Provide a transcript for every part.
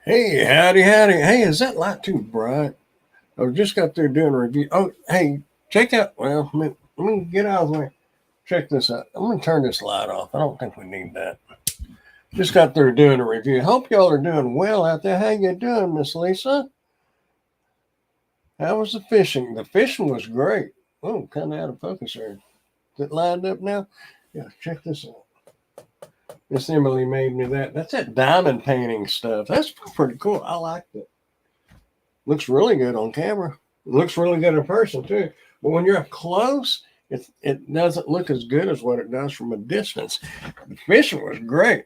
Hey, howdy, howdy. Hey, is that light too bright? I just got there doing a review. Oh, hey, check out. Well, let me get out of the way. Check this out. I'm going to turn this light off. I don't think we need that. Just got there doing a review. Hope y'all are doing well out there. How you doing, Miss Lisa? How was the fishing? The fishing was great. Oh, kind of out of focus there. Is it lined up now? Yeah, check this out. Miss Emily made me that. That's that diamond painting stuff. That's pretty cool. I liked it. Looks really good on camera. It looks really good in person too. But when you're up close, it doesn't look as good as what it does from a distance. The fishing was great.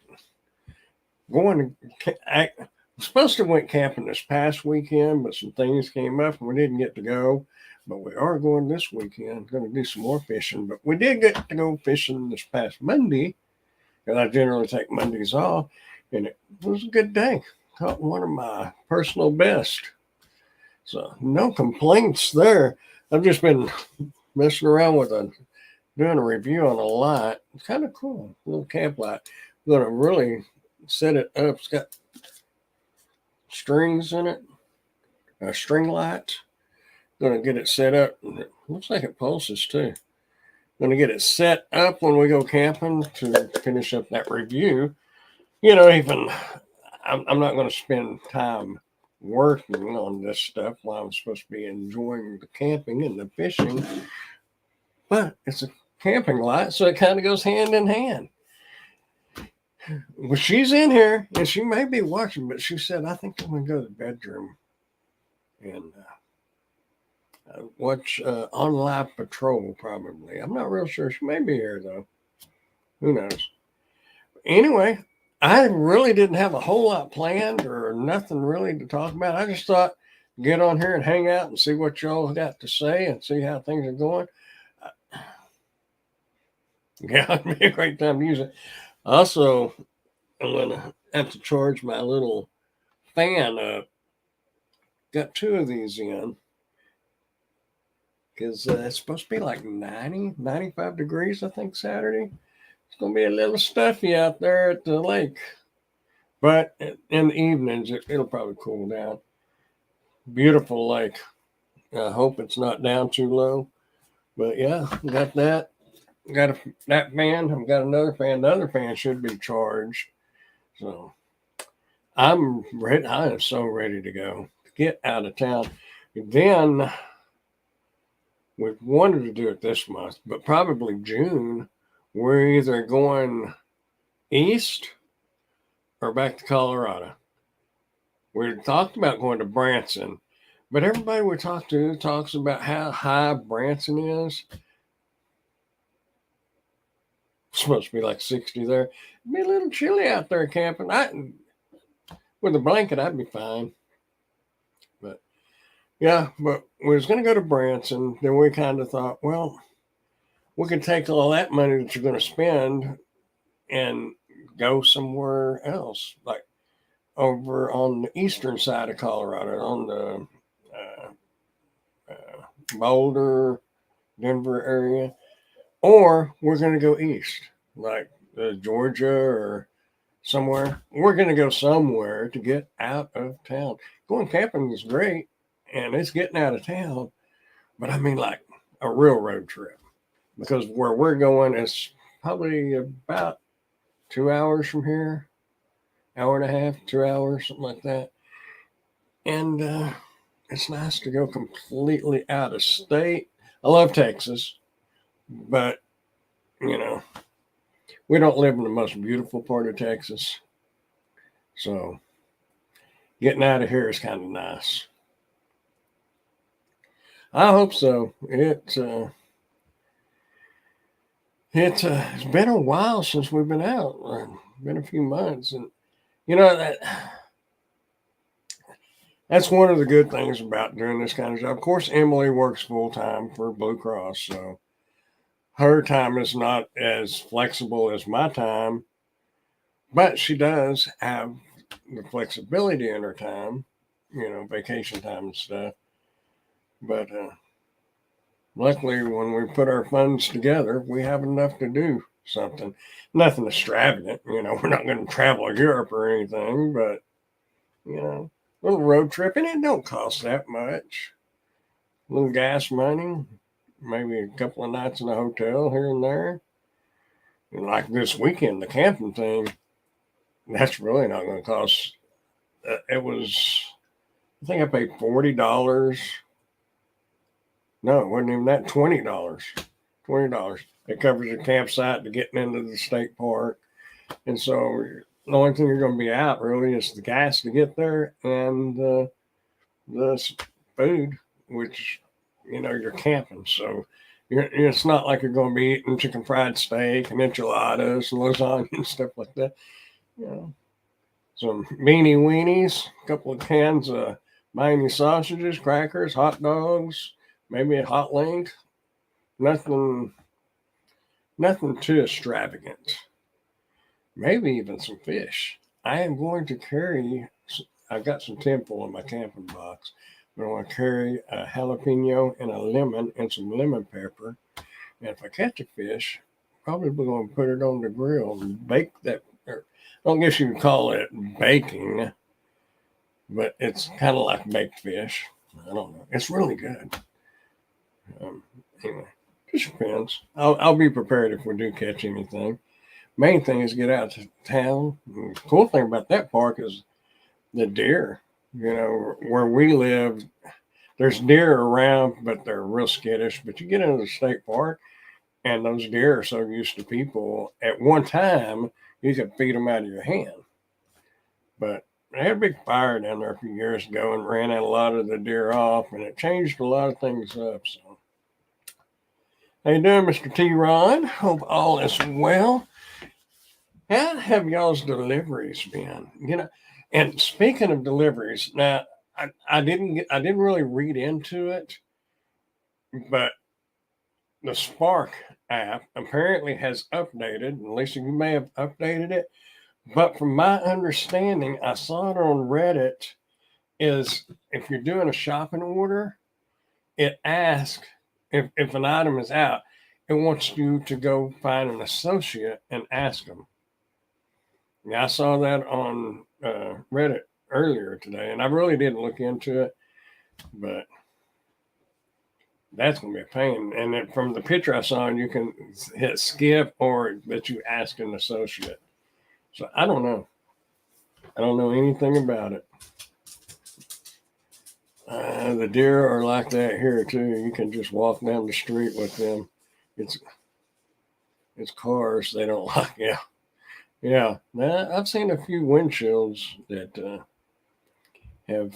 Going to I was supposed to went camping this past weekend, but some things came up and we didn't get to go. But we are going this weekend. Going to do some more fishing. But we did get to go fishing this past Monday, and I generally take Mondays off, and it was a good day. Caught one of my personal best. So no complaints there. I've just been messing around with doing a review on a light. It's kind of cool, a little camp light. I'm gonna really set it up. It's got strings in it, a string light. Gonna get it set up. It looks like it pulses too. Gonna get it set up when we go camping to finish up that review. Even I'm not going to spend time working on this stuff while I'm supposed to be enjoying the camping and the fishing. But it's a camping light, so it kind of goes hand in hand. Well, she's in here and she may be watching, but she said, I think I'm going to go to the bedroom and watch On Live Patrol, probably. I'm not real sure. She may be here, though. Who knows? Anyway, I really didn't have a whole lot planned or nothing really to talk about. I just thought get on here and hang out and see what y'all got to say and see how things are going. Yeah, it'd be a great time to use it. Also, I'm going to have to charge my little fan up. Got two of these in because it's supposed to be like 90, 95 degrees, I think, Saturday. It's going to be a little stuffy out there at the lake. But in the evenings, it'll probably cool down. Beautiful lake. I hope it's not down too low. But yeah, got that. That fan. I've got another fan. The other fan should be charged. So I'm ready. I am so ready to go. Get out of town. Then we wanted to do it this month, but probably June. We're either going east or back to Colorado. We talked about going to Branson, but everybody we talk to talks about how high Branson is. It's supposed to be like 60 there. It'd be a little chilly out there camping. With a blanket, I'd be fine. But yeah, but we was going to go to Branson. Then we kind of thought, well, we could take all that money that you're going to spend and go somewhere else, like over on the eastern side of Colorado, on the Boulder, Denver area, or we're going to go east, like Georgia or somewhere. We're going to go somewhere to get out of town. Going camping is great, and it's getting out of town, but I mean like a real road trip because where we're going is probably about 2 hours from here, hour and a half, 2 hours, something like that. And it's nice to go completely out of state. I love Texas, but you know, we don't live in the most beautiful part of Texas. So getting out of here is kind of nice. I hope so. It's been a while since we've been out. Been a few months, and you know that's one of the good things about doing this kind of job. Of course, Emily works full time for Blue Cross, so her time is not as flexible as my time, but she does have the flexibility in her time, vacation time and stuff. But luckily, when we put our funds together, we have enough to do something. Nothing extravagant, we're not going to travel Europe or anything, but you know, little road trip, and it don't cost that much. A little gas money, maybe a couple of nights in a hotel here and there. And like this weekend, the camping thing, that's really not going to cost. It was, I think I paid $40. No, it wasn't even that. $20. $20. It covers the campsite to getting into the state park, and so the only thing you're going to be out really is the gas to get there and the food, which you're camping, so it's not like you're going to be eating chicken fried steak and enchiladas and lasagna and stuff like that. You know, some beanie weenies, a couple of cans of Miami sausages, crackers, hot dogs, maybe a hot link. Nothing, nothing too extravagant. Maybe even some fish. I am going to carry. I've got some tinfoil in my camping box. But I want to carry a jalapeno and a lemon and some lemon pepper. And if I catch a fish, probably going to put it on the grill and bake that. Or, I don't guess you would call it baking, but it's kind of like baked fish. I don't know. It's really good. Anyway, just depends. I'll be prepared if we do catch anything. Main thing is get out to town. And the cool thing about that park is the deer. Where we live, there's deer around, but they're real skittish. But you get into the state park, and those deer are so used to people. At one time, you could feed them out of your hand. But they had a big fire down there a few years ago and ran a lot of the deer off, and it changed a lot of things up. So, how you doing, Mr. T. Ron? Hope all is well. How have y'all's deliveries been? And speaking of deliveries, now I didn't really read into it, but the Spark app apparently has updated. At least you may have updated it, but from my understanding, I saw it on Reddit. Is if you're doing a shopping order, it asks if an item is out, it wants you to go find an associate and ask them. Yeah, I saw that on Reddit earlier today, and I really didn't look into it, but that's going to be a pain. And then from the picture I saw, you can hit skip or that you ask an associate. So I don't know. I don't know anything about it. The deer are like that here too. You can just walk down the street with them. It's cars they don't like. Yeah, yeah. Now, I've seen a few windshields that have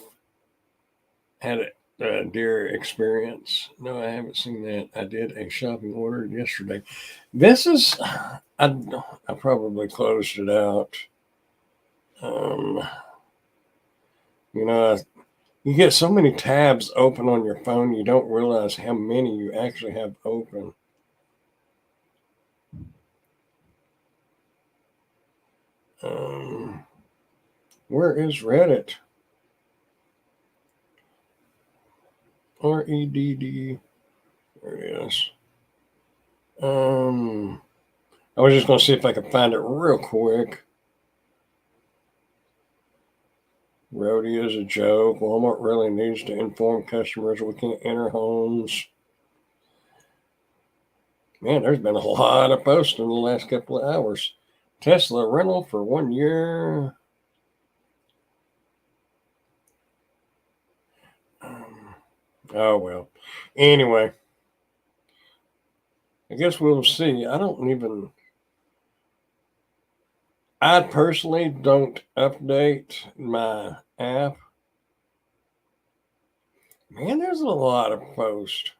had a deer experience. No, I haven't seen that. I did a shopping order yesterday. This is I probably closed it out. Um, you know, you get so many tabs open on your phone, you don't realize how many you actually have open. Um, where is Reddit? REDD. There it is. I was just going to see if I could find it real quick. Roadie is a joke. Walmart really needs to inform customers we can't enter homes. Man, there's been a lot of posts in the last couple of hours. Tesla rental for 1 year. Oh, well. Anyway, I guess we'll see. I personally don't update my app. Man, there's a lot of posts.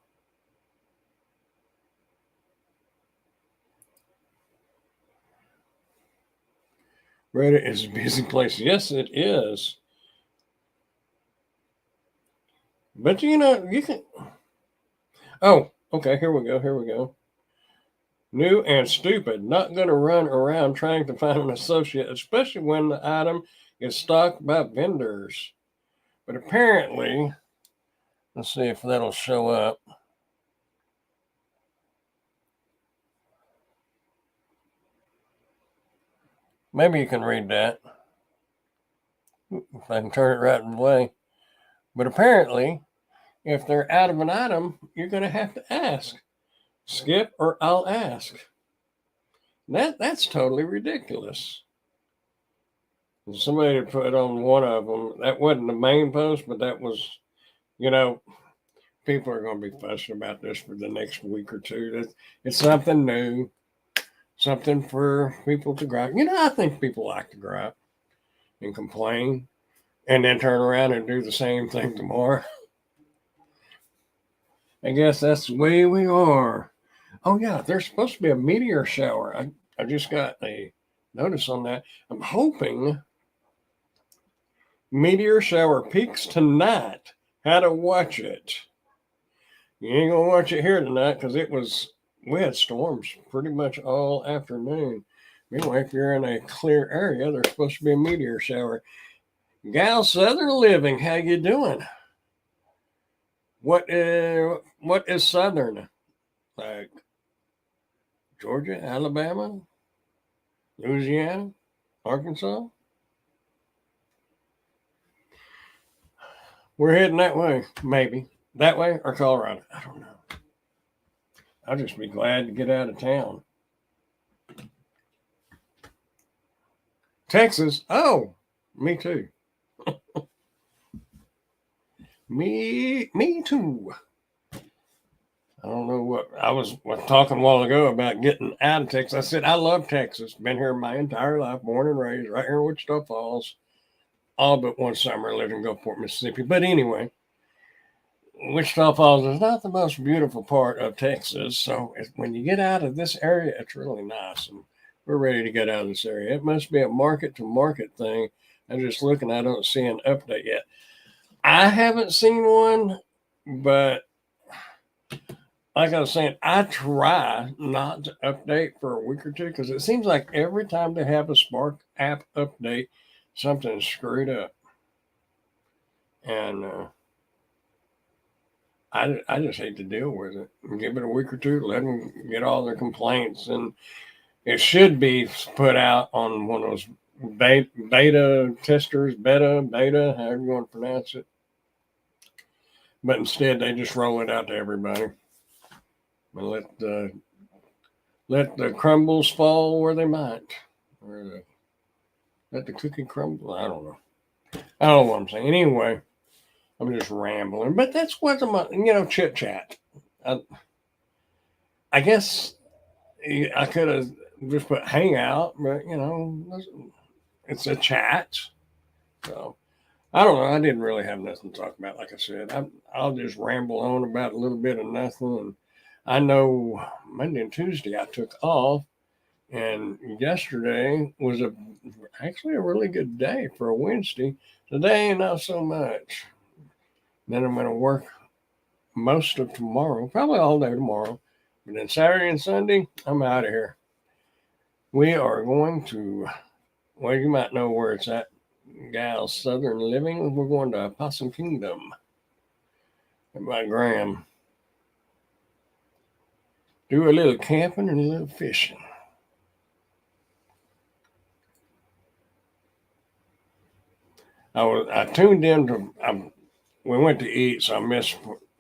Reddit is a busy place. Yes, it is. But you can. Oh, okay. Here we go. Here we go. New and stupid. Not going to run around trying to find an associate, especially when the item is stocked by vendors. But apparently, let's see if that'll show up. Maybe you can read that. if I can turn it right way. But apparently, if they're out of an item, you're going to have to ask. Skip or I'll ask. That's totally ridiculous. Somebody put on one of them. That wasn't the main post, but that was, you know, people are going to be fussing about this for the next week or two. It's something new, something for people to gripe. I think people like to gripe and complain and then turn around and do the same thing tomorrow. I guess that's the way we are. Oh, yeah, there's supposed to be a meteor shower. I just got a notice on that. I'm hoping meteor shower peaks tonight. How to watch it. You ain't going to watch it here tonight because we had storms pretty much all afternoon. Anyway, if you're in a clear area, there's supposed to be a meteor shower. Gal Southern Living, how you doing? What is Southern? Like Georgia, Alabama, Louisiana, Arkansas? We're heading that way, maybe. That way or Colorado. I don't know. I'll just be glad to get out of town. Texas. Oh, me too. me too. I don't know what I was talking a while ago about getting out of Texas. I said I love Texas. Been here my entire life, born and raised right here in Wichita Falls. All but one summer I lived in Gulfport, Mississippi. But anyway, Wichita Falls is not the most beautiful part of Texas. So when you get out of this area, it's really nice. And we're ready to get out of this area. It must be a market to market thing. I'm just looking. I don't see an update yet. I haven't seen one, but like I was saying, I try not to update for a week or two because it seems like every time they have a Spark app update, something's screwed up. And I just hate to deal with it. Give it a week or two, let them get all their complaints. And it should be put out on one of those beta testers, beta, however you want to pronounce it. But instead, they just roll it out to everybody and let the crumbles fall where they might, or let the cookie crumble. I don't know. I don't know what I'm saying. Anyway, I'm just rambling, but that's what I'm. Chit-Chat. I guess I could have just put hangout, but it's a chat. So I don't know. I didn't really have nothing to talk about. Like I said, I'll just ramble on about a little bit of nothing. And I know Monday and Tuesday I took off, and yesterday was actually a really good day for a Wednesday. Today, not so much. Then I'm going to work most of tomorrow, probably all day tomorrow. But then Saturday and Sunday, I'm out of here. We are going to, well, you might know where it's at. Gal Southern Living. We're going to Possum Kingdom by Graham. Do a little camping and a little fishing. I tuned in to. We went to eat, so I missed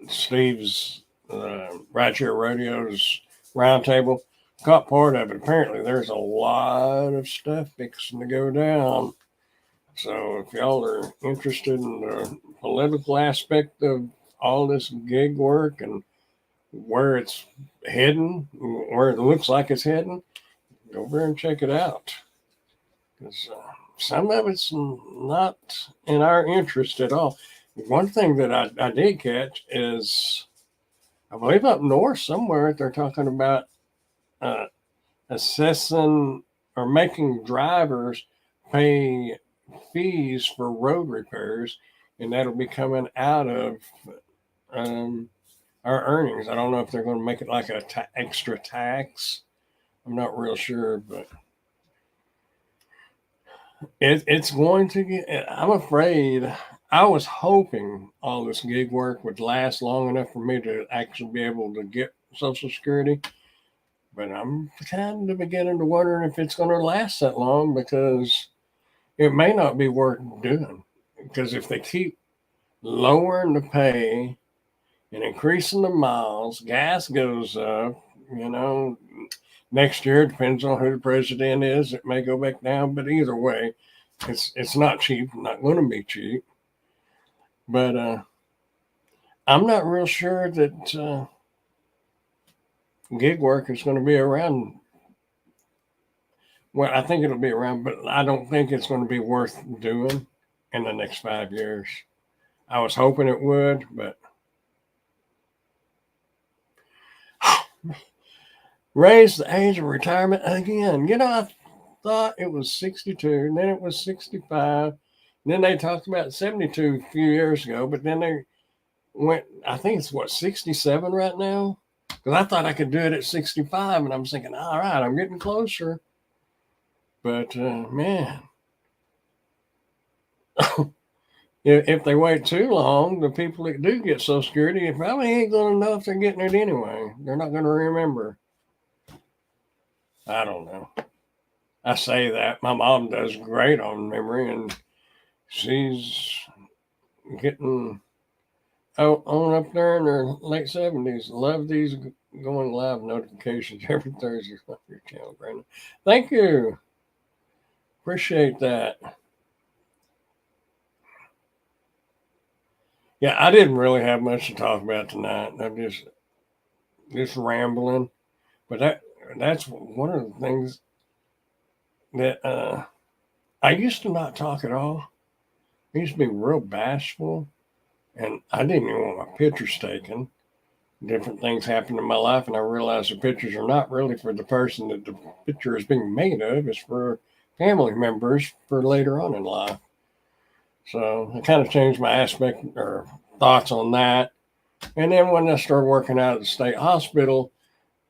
Steve's Rideshare Rodeo's roundtable. Caught part of it. Apparently, there's a lot of stuff fixing to go down. So if y'all are interested in the political aspect of all this gig work and where it's heading, where it looks like it's heading, go over and check it out. Because some of it's not in our interest at all. One thing that I did catch is, I believe up north somewhere, they're talking about assessing or making drivers pay fees for road repairs, and that'll be coming out of our earnings. I don't know if they're going to make it like a extra tax. I'm not real sure, but it's going to get. I'm afraid. I was hoping all this gig work would last long enough for me to actually be able to get Social Security, but I'm kind of beginning to wonder if it's going to last that long because it may not be worth doing, because if they keep lowering the pay and increasing the miles, gas goes up, you know, next year, depends on who the president is, it may go back down, but either way, it's not cheap, not going to be cheap. But I'm not real sure that gig work is going to be around. Well, I think it'll be around, but I don't think it's going to be worth doing in the next 5 years. I was hoping it would, but raise the age of retirement again. You know, I thought it was 62, and then it was 65. And then they talked about 72 a few years ago, but then they went, I think it's what, 67 right now? Because I thought I could do it at 65, and I'm thinking, all right, I'm getting closer. But man, if they wait too long, the people that do get Social Security, it probably ain't going to know if they're getting it anyway. They're not going to remember. I don't know. I say that. My mom does great on memory, and she's getting on up there in her late 70s. Love these going live notifications every Thursday on your channel, Brandon. Thank you. Appreciate that. Yeah, I didn't really have much to talk about tonight. I'm just rambling. But that's one of the things that I used to not talk at all. I used to be real bashful, and I didn't even want my pictures taken. Different things happened in my life, and I realized the pictures are not really for the person that the picture is being made of. It's for family members for later on in life. So I kind of changed my aspect or thoughts on that. And then when I started working out at the state hospital,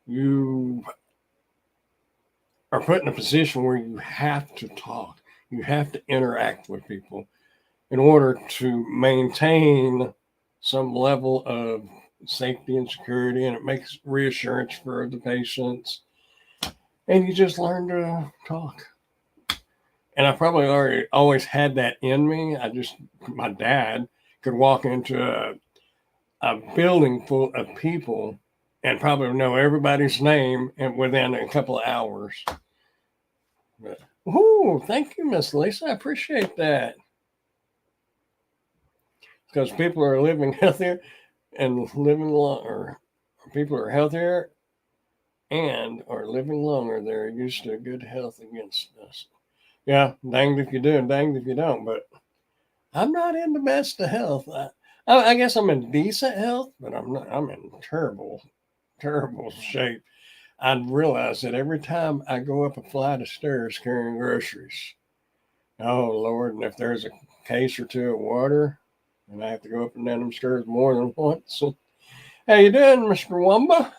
you are put in a position where you have to talk. You have to interact with people in order to maintain some level of safety and security, and it makes reassurance for the patients. And you just learn to talk. And I probably already always had that in me. My dad could walk into a building full of people and probably know everybody's name and within a couple of hours. But, thank you, Miss Lisa. I appreciate that. Because people are living healthier and living longer. People are healthier and are living longer. They're used to good health against us. Yeah, danged if you do and danged if you don't. But I'm not in the best of health. I guess I'm in decent health, but I'm not. I'm in terrible, terrible shape. I realize that every time I go up a flight of stairs carrying groceries, oh Lord, and if there's a case or two of water, and I have to go up and down them stairs more than once. How you doing, Mr. Wamba?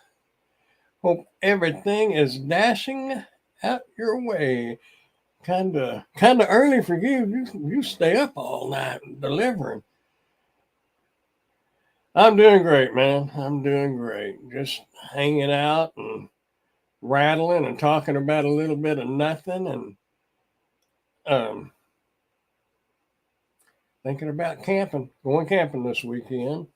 Hope everything is dashing out your way. Kinda early for you. You stay up all night delivering. I'm doing great, man. I'm doing great. Just hanging out and rattling and talking about a little bit of nothing, and thinking about camping, going camping this weekend.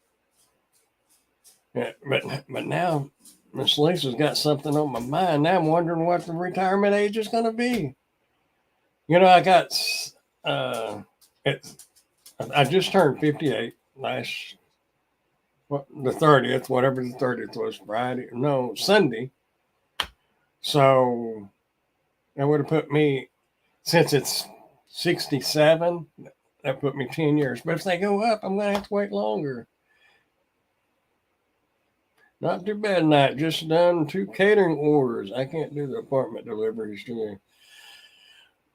Yeah, but now Miss Lisa's got something on my mind. Now I'm wondering what the retirement age is going to be. You know, uh, I just turned 58 last, the 30th, whatever the 30th was, Friday, no, Sunday. So that would have put me, since it's 67, that put me 10 years. But if they go up, I'm going to have to wait longer. Not too bad tonight. Just done 2 catering orders. I can't do the apartment deliveries today.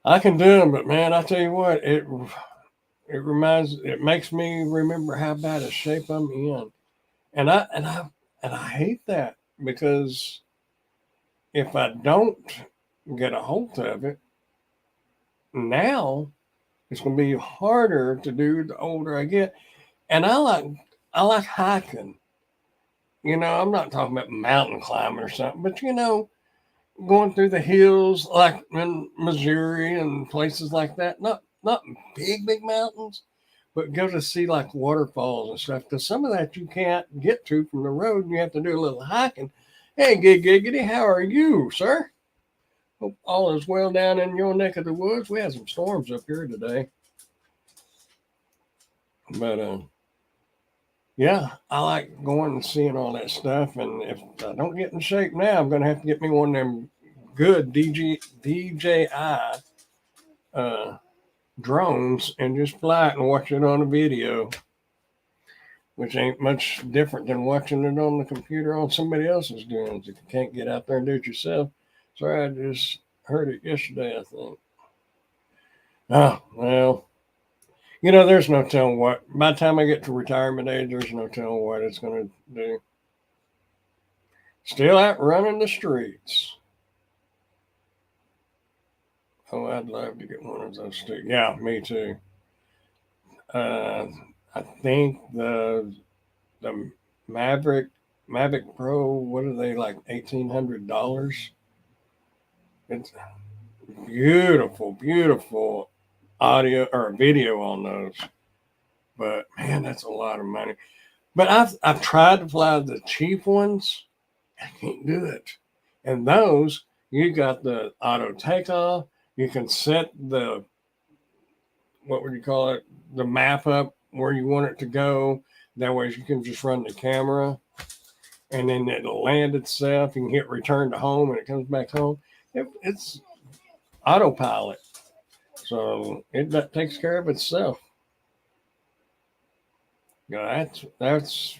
I can do them, but man, I tell you what, it makes me remember how bad a shape I'm in, and I hate that, because if I don't get a hold of it now, it's going to be harder to do the older I get. And I like hiking. You know, I'm not talking about mountain climbing or something, but you know, going through the hills like in Missouri and places like that. not big mountains, but go to see like waterfalls and stuff. Because some of that you can't get to from the road, and you have to do a little hiking. Hey, giggity, how are you, sir? Hope all is well down in your neck of the woods. We had some storms up here today, but yeah, I like going and seeing all that stuff. And if I don't get in shape now, I'm gonna have to get me one of them good DJI uh, drones and just fly it and watch it on a video, which ain't much different than watching it on the computer on somebody else's doing. If you can't get out there and do it yourself. Sorry, I just heard it yesterday, I think. Oh, well, there's no telling what. By the time I get to retirement age, there's no telling what it's going to do. Still out running the streets. Oh, I'd love to get one of those too. Yeah, me too. Uh, I think the Maverick Mavic Pro. What are they, like $1,800? It's beautiful audio or video on those. But man, that's a lot of money. But I've tried to fly the cheap ones. I can't do it. And those, you got the auto takeoff. You can set the, what would you call it, the map up where you want it to go. That way you can just run the camera and then it'll land itself. You can hit return to home and it comes back home. It's autopilot. So it takes care of itself. That's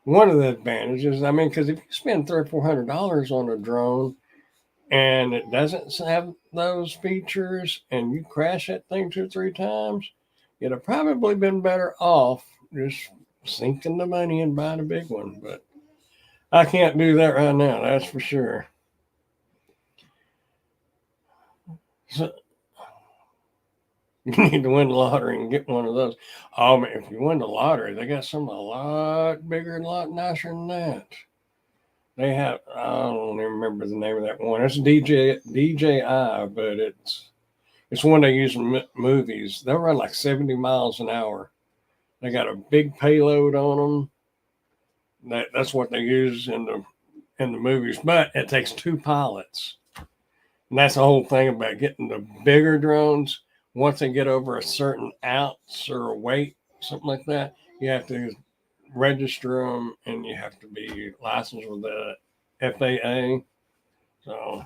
one of the advantages. I mean, because if you spend $300 or $400 on a drone and it doesn't have those features and you crash that thing 2 or 3 times, you'd have probably been better off just sinking the money and buying a big one. But I can't do that right now, that's for sure. So you need to win the lottery and get one of those. Oh man, if you win the lottery, they got something a lot bigger and a lot nicer than that. They have, I don't even remember the name of that one. It's DJI, but it's one they use in movies. They'll run like 70 miles an hour. They got a big payload on them. That's what they use in the movies. But it takes 2 pilots, and that's the whole thing about getting the bigger drones. Once they get over a certain ounce or weight, something like that, you have to register them and you have to be licensed with the FAA. So,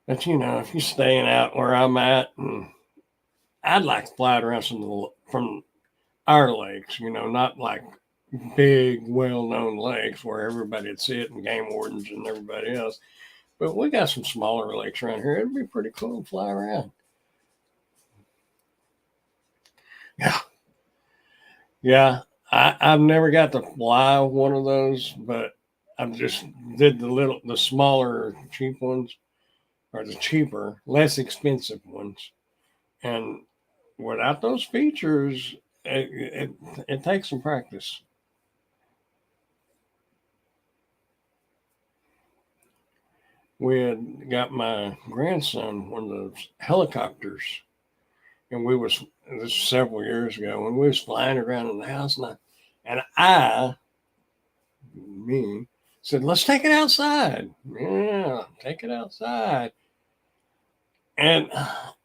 but if you're staying out where I'm at, and I'd like to fly around from our lakes, not like big, well-known lakes where everybody would see it and game wardens and everybody else. But we got some smaller lakes around here. It'd be pretty cool to fly around. Yeah. I've never got to fly one of those, but I just did the smaller, cheap ones, or the cheaper, less expensive ones. And without those features, it takes some practice. We had got my grandson one of those helicopters, and this was several years ago, when we was flying around in the house, and I me said, let's take it outside. Yeah, take it outside. And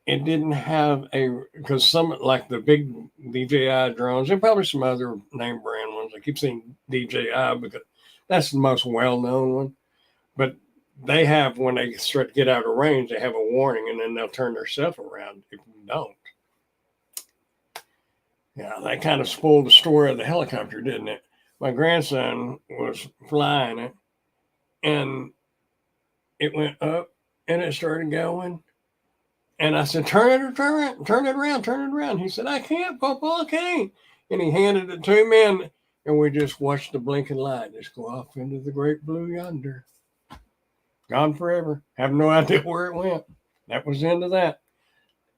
it didn't have because some, like the big DJI drones, and probably some other name brand ones. I keep saying DJI because that's the most well known one. But they have, when they start to get out of range, they have a warning and then they'll turn their stuff around if you don't. Yeah, that kind of spoiled the story of the helicopter, didn't it? My grandson was flying it and it went up and it started going. And I said, turn it around. He said, I can't, Papa, I can't. And he handed it to me, and we just watched the blinking light just go off into the great blue yonder. Gone forever. Have no idea where it went. That was the end of that.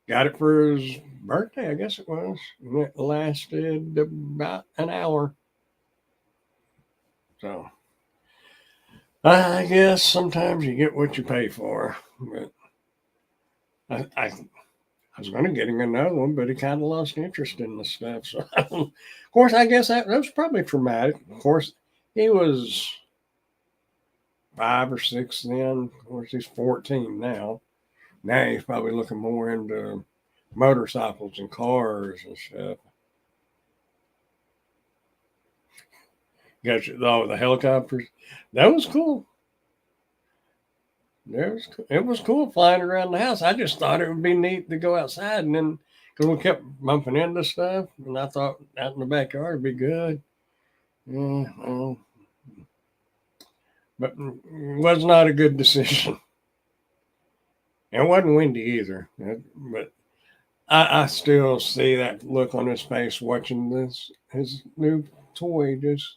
Got it for his birthday, I guess it was. And it lasted about an hour. So I guess sometimes you get what you pay for. But I was going to get him another one, but he kind of lost interest in the stuff. So, of course, I guess that was probably traumatic. Of course, he was 5 or 6 then. Of course, he's 14 now. Now he's probably looking more into motorcycles and cars and stuff. Got you, the helicopters. That was cool. It was cool flying around the house. I just thought it would be neat to go outside, and then because we kept bumping into stuff, and I thought out in the backyard would be good. Yeah, well, but it was not a good decision. It wasn't windy either. But I still see that look on his face watching his new toy just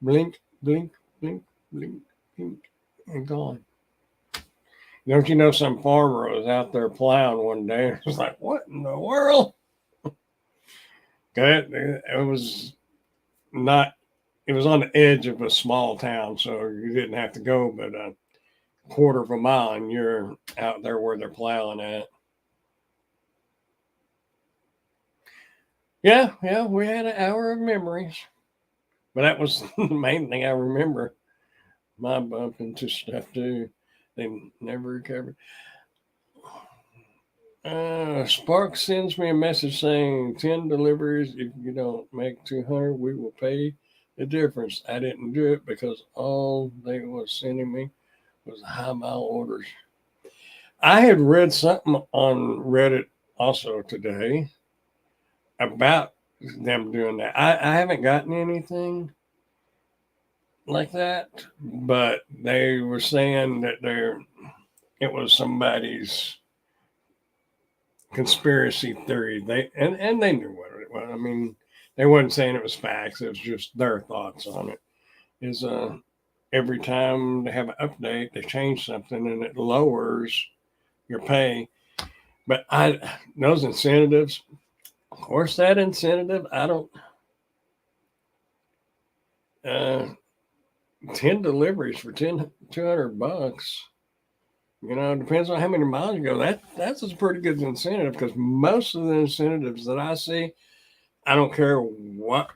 blink, blink, blink, blink, blink, and gone. Don't you know some farmer was out there plowing one day and was like, what in the world? It was not, it was on the edge of a small town, so you didn't have to go but a quarter of a mile and you're out there where they're plowing at. Yeah, we had an hour of memories. But that was the main thing I remember. My bump into stuff too. They never recovered. Spark sends me a message saying 10 deliveries. If you don't make 200, we will pay the difference. I didn't do it because all they was sending me was high mile orders. I had read something on Reddit also today about them doing that. I haven't gotten anything like that, but they were saying that it was somebody's conspiracy theory. And they knew what it was. I mean, they wasn't saying it was facts. It was just their thoughts on it. Is every time they have an update, they change something and it lowers your pay. But those incentives, of course, that incentive, I don't. 10 deliveries for 200 bucks. You know, it depends on how many miles you go. That's a pretty good incentive because most of the incentives that I see, I don't care what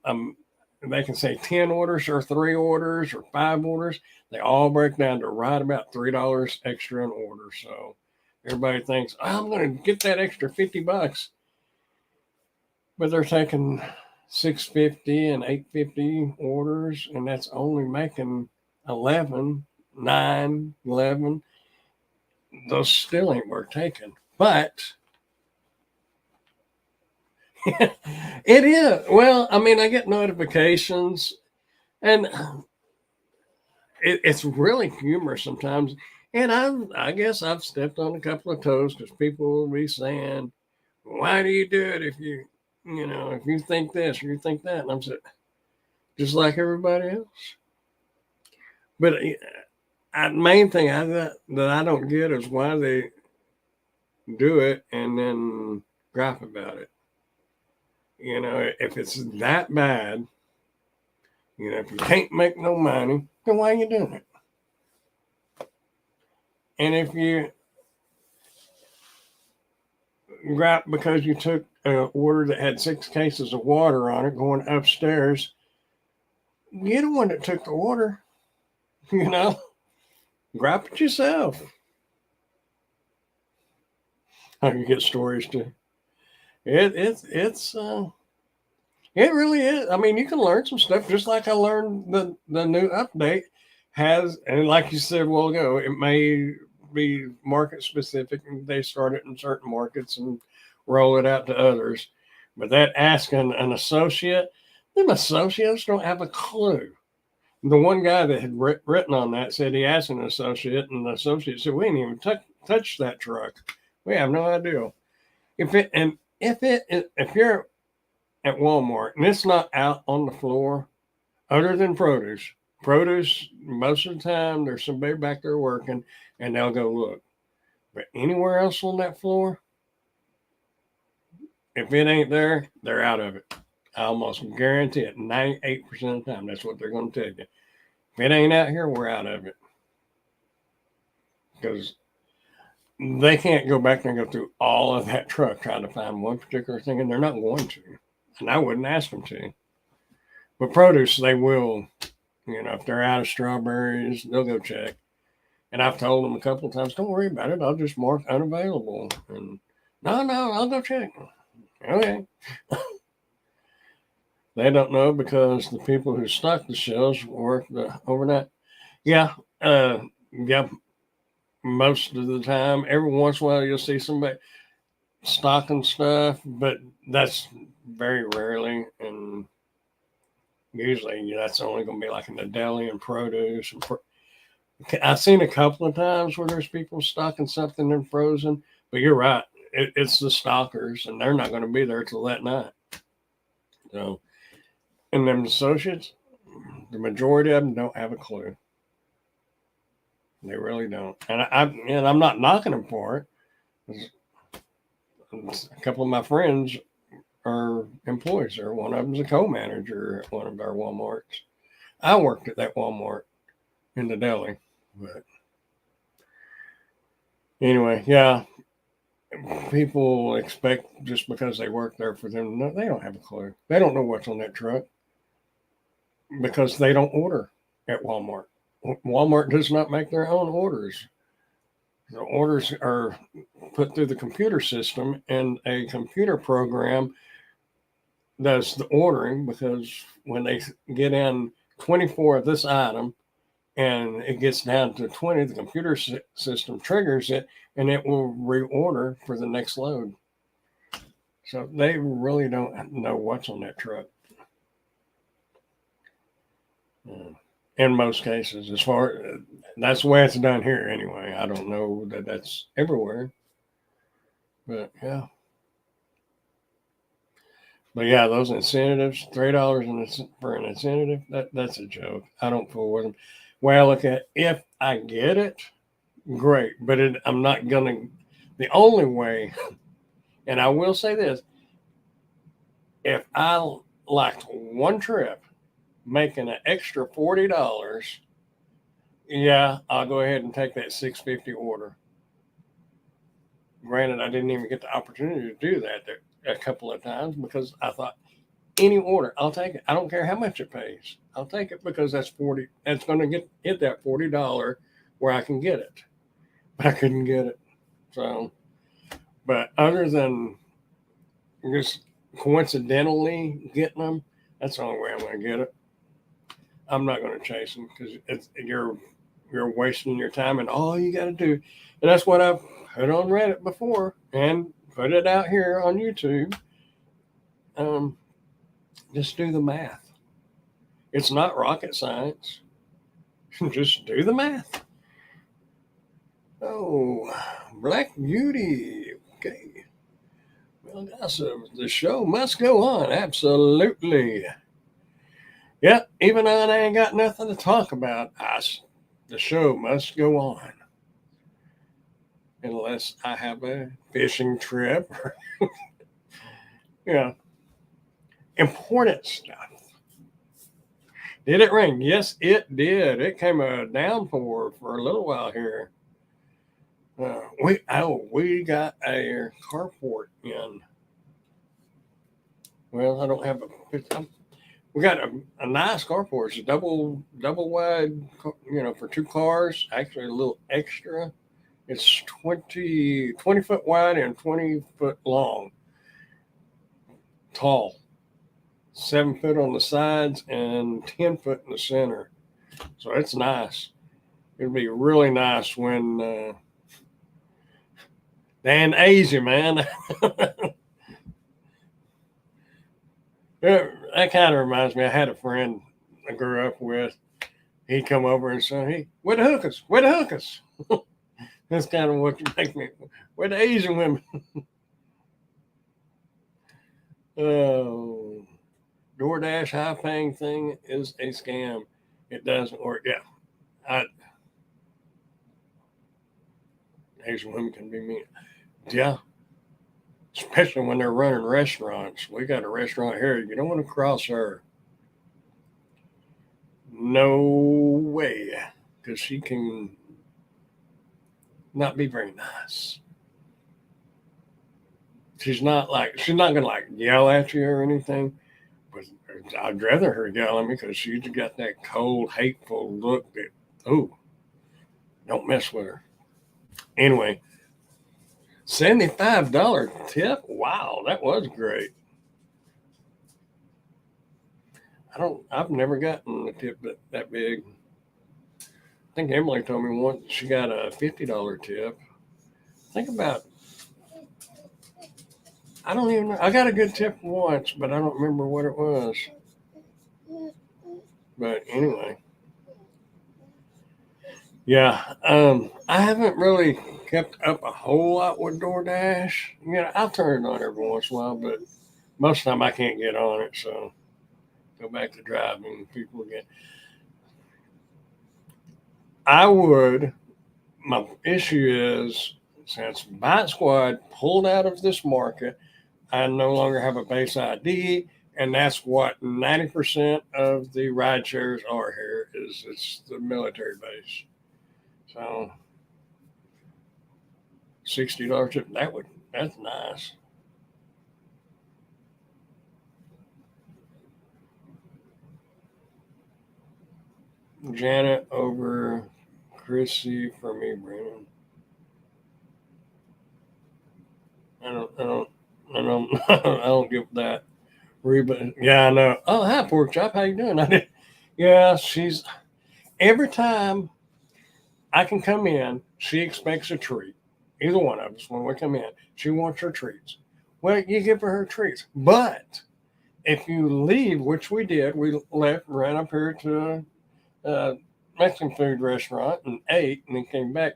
they can say 10 orders or 3 orders or 5 orders. They all break down to right about $3 extra an order. So everybody thinks, oh, I'm going to get that extra $50, but they're taking 650 and 850 orders, and that's only making 11, 9, 11. Those still ain't worth taking. But it is. Well, I mean, I get notifications, and it's really humorous sometimes. And I guess I've stepped on a couple of toes because people will be saying, "Why do you do it if if you think this or you think that?" And I'm saying, just like everybody else. But the main thing that I don't get is why they do it and then gripe about it. If it's that bad, if you can't make no money, then why are you doing it? And if you gripe because you took an order that had 6 cases of water on it going upstairs, you're the one that took the order, gripe at yourself. I can get stories too. It's it really is. I mean, you can learn some stuff just like I learned the new update has, and like you said a while ago, it may be market specific and they start it in certain markets and roll it out to others. But that asking an associate, them associates don't have a clue. The one guy that had written on that said he asked an associate, and the associate said, "We ain't even touch that truck. We have no idea if you're at Walmart and it's not out on the floor, other than produce. Produce, most of the time, there's somebody back there working and they'll go look. But anywhere else on that floor, if it ain't there, they're out of it. I almost guarantee it. 98% of the time, that's what they're going to tell you. If it ain't out here, we're out of it. Because they can't go back there and go through all of that truck trying to find one particular thing, and they're not going to. And I wouldn't ask them to. But produce, they will. If they're out of strawberries, they'll go check. And I've told them a couple of times, don't worry about it. I'll just mark unavailable. And no, I'll go check. Okay. They don't know because the people who stock the shelves work the overnight. Yeah, yeah. Most of the time, every once in a while, you'll see somebody stocking stuff, but that's very rarely. And usually, that's only going to be like in the deli and produce. I've seen a couple of times where there's people stocking something in frozen, but you're right. It's the stockers, and they're not going to be there till that night. So, and them associates, the majority of them don't have a clue. They really don't. And I'm not knocking them for it. A couple of my friends are employees there. One of them's a co-manager at one of our Walmarts. I worked at that Walmart in the deli, but anyway, yeah. People expect just because they work there for them. No, they don't have a clue. They don't know what's on that truck because they don't order at Walmart. Walmart does not make their own orders. The orders are put through the computer system, and a computer program does the ordering because when they get in 24 of this item and it gets down to 20, the computer system triggers it and it will reorder for the next load. So they really don't know what's on that truck. In most cases, that's the way it's done here anyway. I don't know that that's everywhere, but yeah. But yeah, those incentives, $3 for an incentive, that's a joke. I don't fool with them. Well, look at if I get it, great. But I'm not gonna. The only way, and I will say this: if I liked one trip, making an extra $40, yeah, I'll go ahead and take that $6.50 order. Granted, I didn't even get the opportunity to do that a couple of times because I thought any order, I'll take it. I don't care how much it pays. I'll take it because that's 40. That's going to hit that $40 where I can get it. But I couldn't get it. So, but other than just coincidentally getting them, that's the only way I'm going to get it. I'm not going to chase them because you're wasting your time, and all you got to do, and that's what I've put on Reddit before and put it out here on YouTube. Just do the math. It's not rocket science. Just do the math. Oh, Black Beauty. Okay. Well, gossip, the show must go on. Absolutely. Yep, even though I ain't got nothing to talk about, the show must go on. Unless I have a fishing trip. Yeah. Important stuff. Did it rain? Yes, it did. It came a downpour for a little while here. We got a carport in. Well, I don't have we got a nice carport. It's a double wide, for two cars. Actually, a little extra. It's 20 foot wide and 20 foot long. Tall. 7 foot on the sides and 10 foot in the center. So it's nice. It'd be really nice when they're in Asia, man. That kind of reminds me. I had a friend I grew up with. He'd come over and say, "Hey, where the hookers? Where the hookers?" That's kind of what you make me. Where the Asian women? Oh, DoorDash high paying thing is a scam. It doesn't work. Yeah, Asian women can be mean. Yeah, especially when they're running restaurants. We got a restaurant here. You don't want to cross her. No way, because she can. not be very nice. She's not gonna like yell at you or anything, but I'd rather her yell at me because she's got that cold, hateful look that, oh, don't mess with her. Anyway, $75 tip. Wow, that was great. I've never gotten a tip that big. I think Emily told me once she got a $50 tip. Think about, I don't even know. I got a good tip once, but I don't remember what it was. But anyway, yeah, I haven't really kept up a whole lot with DoorDash. I'll turn it on every once in a while, but most of the time I can't get on it, so go back to driving people again. I would. My issue is since Bite Squad pulled out of this market, I no longer have a base ID, and that's what 90% of the ride shares are here. Is it's the military base. So $60 tip. That's nice. Janet over Chrissy for me, Brandon. I don't give that. Reba, yeah, I know. Oh, hi, pork chop. How you doing? I did. Yeah, she's every time I can come in, she expects a treat. Either one of us, when we come in, she wants her treats. Well, you give her treats, but if you leave, which we did, we left, ran up here to a Mexican food restaurant and ate, and then came back.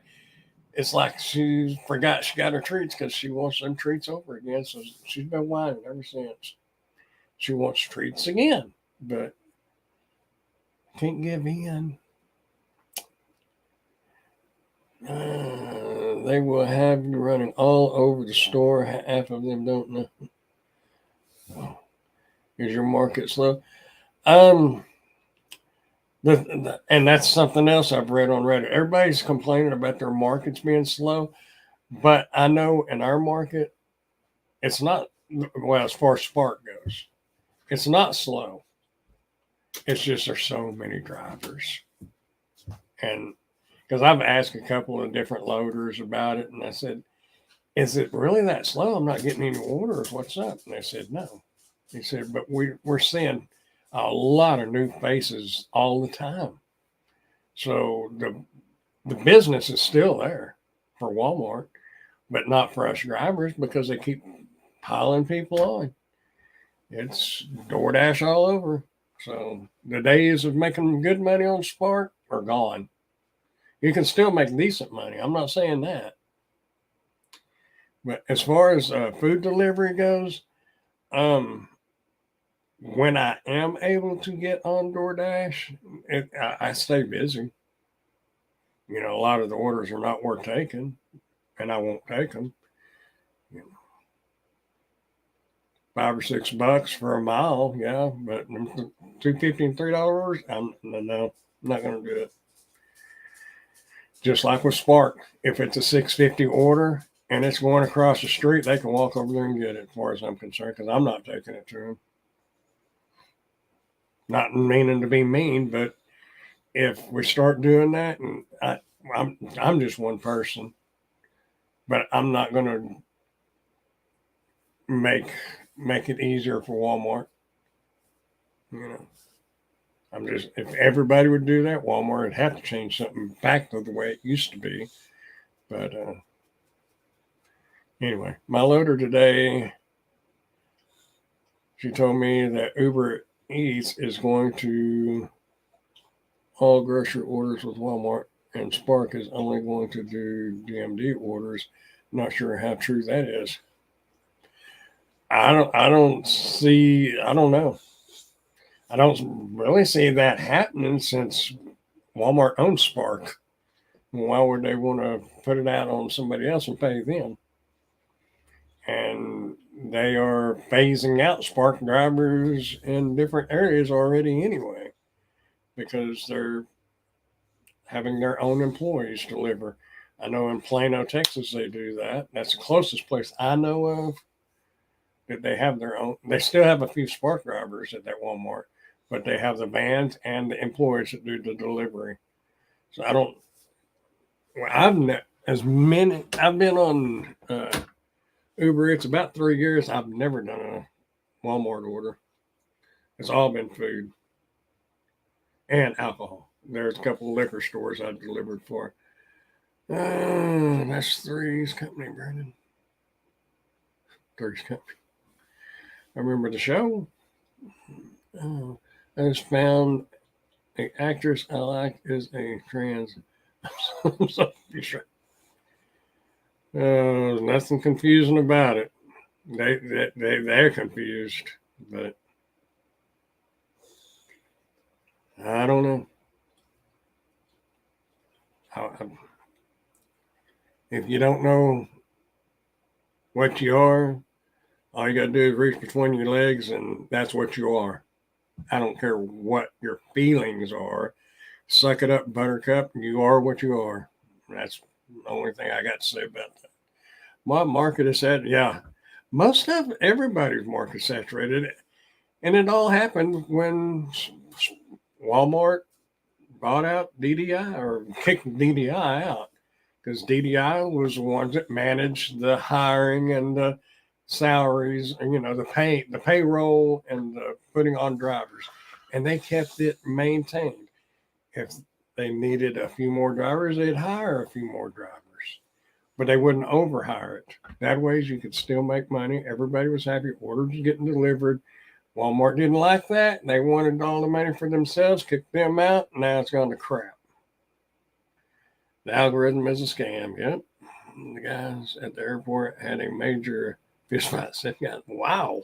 It's like she forgot she got her treats because she wants them treats over again. So she's been whining ever since. She wants treats again, but can't give in. They will have you running all over the store. Half of them don't know. Is your market slow? Um, and that's something else I've read on Reddit. Everybody's complaining about their markets being slow, but I know in our market, it's not. Well, as far as Spark goes, it's not slow. It's just there's so many drivers, and because I've asked a couple of different loaders about it, and I said, "Is it really that slow? I'm not getting any orders. What's up?" And they said, "No." He said, "But we're seeing a lot of new faces all the time, so the business is still there for Walmart, but not for us drivers because they keep piling people on. It's DoorDash all over." So the days of making good money on Spark are gone. You can still make decent money. I'm not saying that. But as far as food delivery goes, um, when I am able to get on DoorDash, I stay busy. A lot of the orders are not worth taking, and I won't take them. You know, $5 or $6 for a mile, yeah, but $2.50 and $3, no, I'm not going to do it. Just like with Spark, if it's a $6.50 order and it's going across the street, they can walk over there and get it, as far as I'm concerned, because I'm not taking it to them. Not meaning to be mean, but if we start doing that, and I'm just one person, but I'm not going to make it easier for Walmart. You know, I'm just if everybody would do that, Walmart would have to change something back to the way it used to be. But anyway, my loader today, she told me that Uber Eats is going to all grocery orders with Walmart, and Spark is only going to do DMD orders. Not sure how true that is. I don't see. I don't know. I don't really see that happening since Walmart owns Spark. Why would they want to put it out on somebody else and pay them? And they are phasing out Spark drivers in different areas already anyway, because they're having their own employees deliver. I know in Plano, Texas, they do that. That's the closest place I know of that they have their own. They still have a few Spark drivers at that Walmart, but they have the vans and the employees that do the delivery. So I don't. Well, as many. I've been on Uber. It's about 3 years. I've never done a Walmart order. It's all been food and alcohol. There's a couple of liquor stores I've delivered for. That's Three's Company, Brandon. Three's Company. I remember the show. I just found an actress I like is a trans. So, nothing confusing about it. They're confused, but I don't know. If you don't know what you are, all you got to do is reach between your legs, and that's what you are. I don't care what your feelings are. Suck it up, Buttercup. You are what you are. That's the only thing I got to say about that. My market is set. Yeah, most of everybody's market saturated, and it all happened when Walmart bought out DDI or kicked DDI out because DDI was the ones that managed the hiring and the salaries, and the payroll and the putting on drivers, and they kept it maintained. If they needed a few more drivers, they'd hire a few more drivers, but they wouldn't overhire it. That way, you could still make money. Everybody was happy. Orders were getting delivered. Walmart didn't like that. They wanted all the money for themselves, kicked them out. Now it's gone to crap. The algorithm is a scam. Yep. The guys at the airport had a major fist fight. Wow.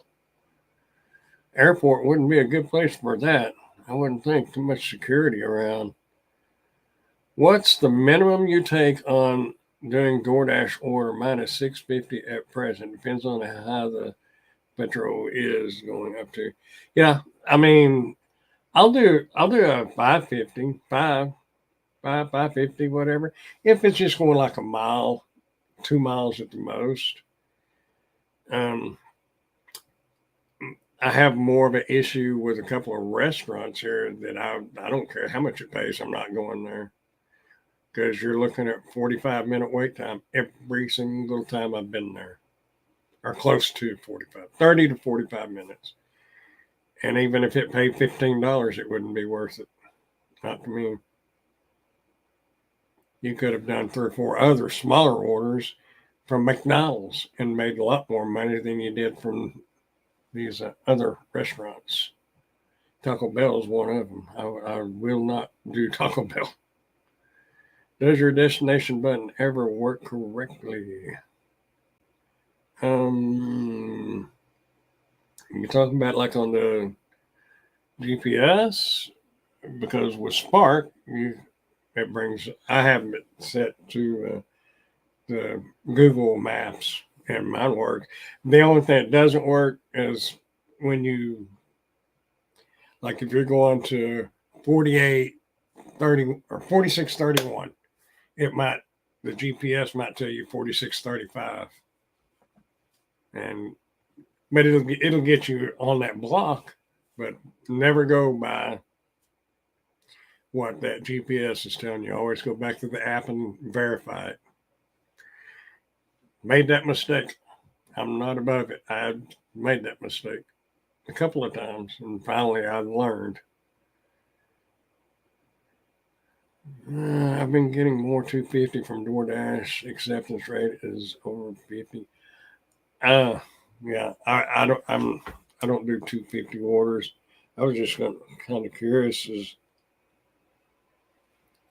Airport wouldn't be a good place for that. I wouldn't think too much security around. What's the minimum you take on doing DoorDash order? Mine is $6.50 at present. Depends on how high the petrol is going up to. Yeah, I mean, I'll do a 550, 550, whatever. If it's just going like a mile, 2 miles at the most. I have more of an issue with a couple of restaurants here that I don't care how much it pays. I'm not going there because you're looking at 45-minute wait time every single time I've been there, or close to 30 to 45 minutes. And even if it paid $15, it wouldn't be worth it. Not to me. You could have done 3 or 4 other smaller orders from McDonald's and made a lot more money than you did from these other restaurants. Taco Bell is one of them. I will not do Taco Bell. Does your destination button ever work correctly? You're talking about like on the GPS, because with Spark, it brings. I have it set to the Google Maps, and mine works. The only thing that doesn't work is when you, like, if you're going to 4830 or 4631, the GPS might tell you 4635, but it'll get you on that block, but never go by what that GPS is telling you. Always go back to the app and verify it. Made that mistake. I'm not above it. I made that mistake a couple of times, and finally I learned. I've been getting more 250 from DoorDash. Acceptance rate is over 50. Yeah, I don't do 250 orders. I was just kind of curious.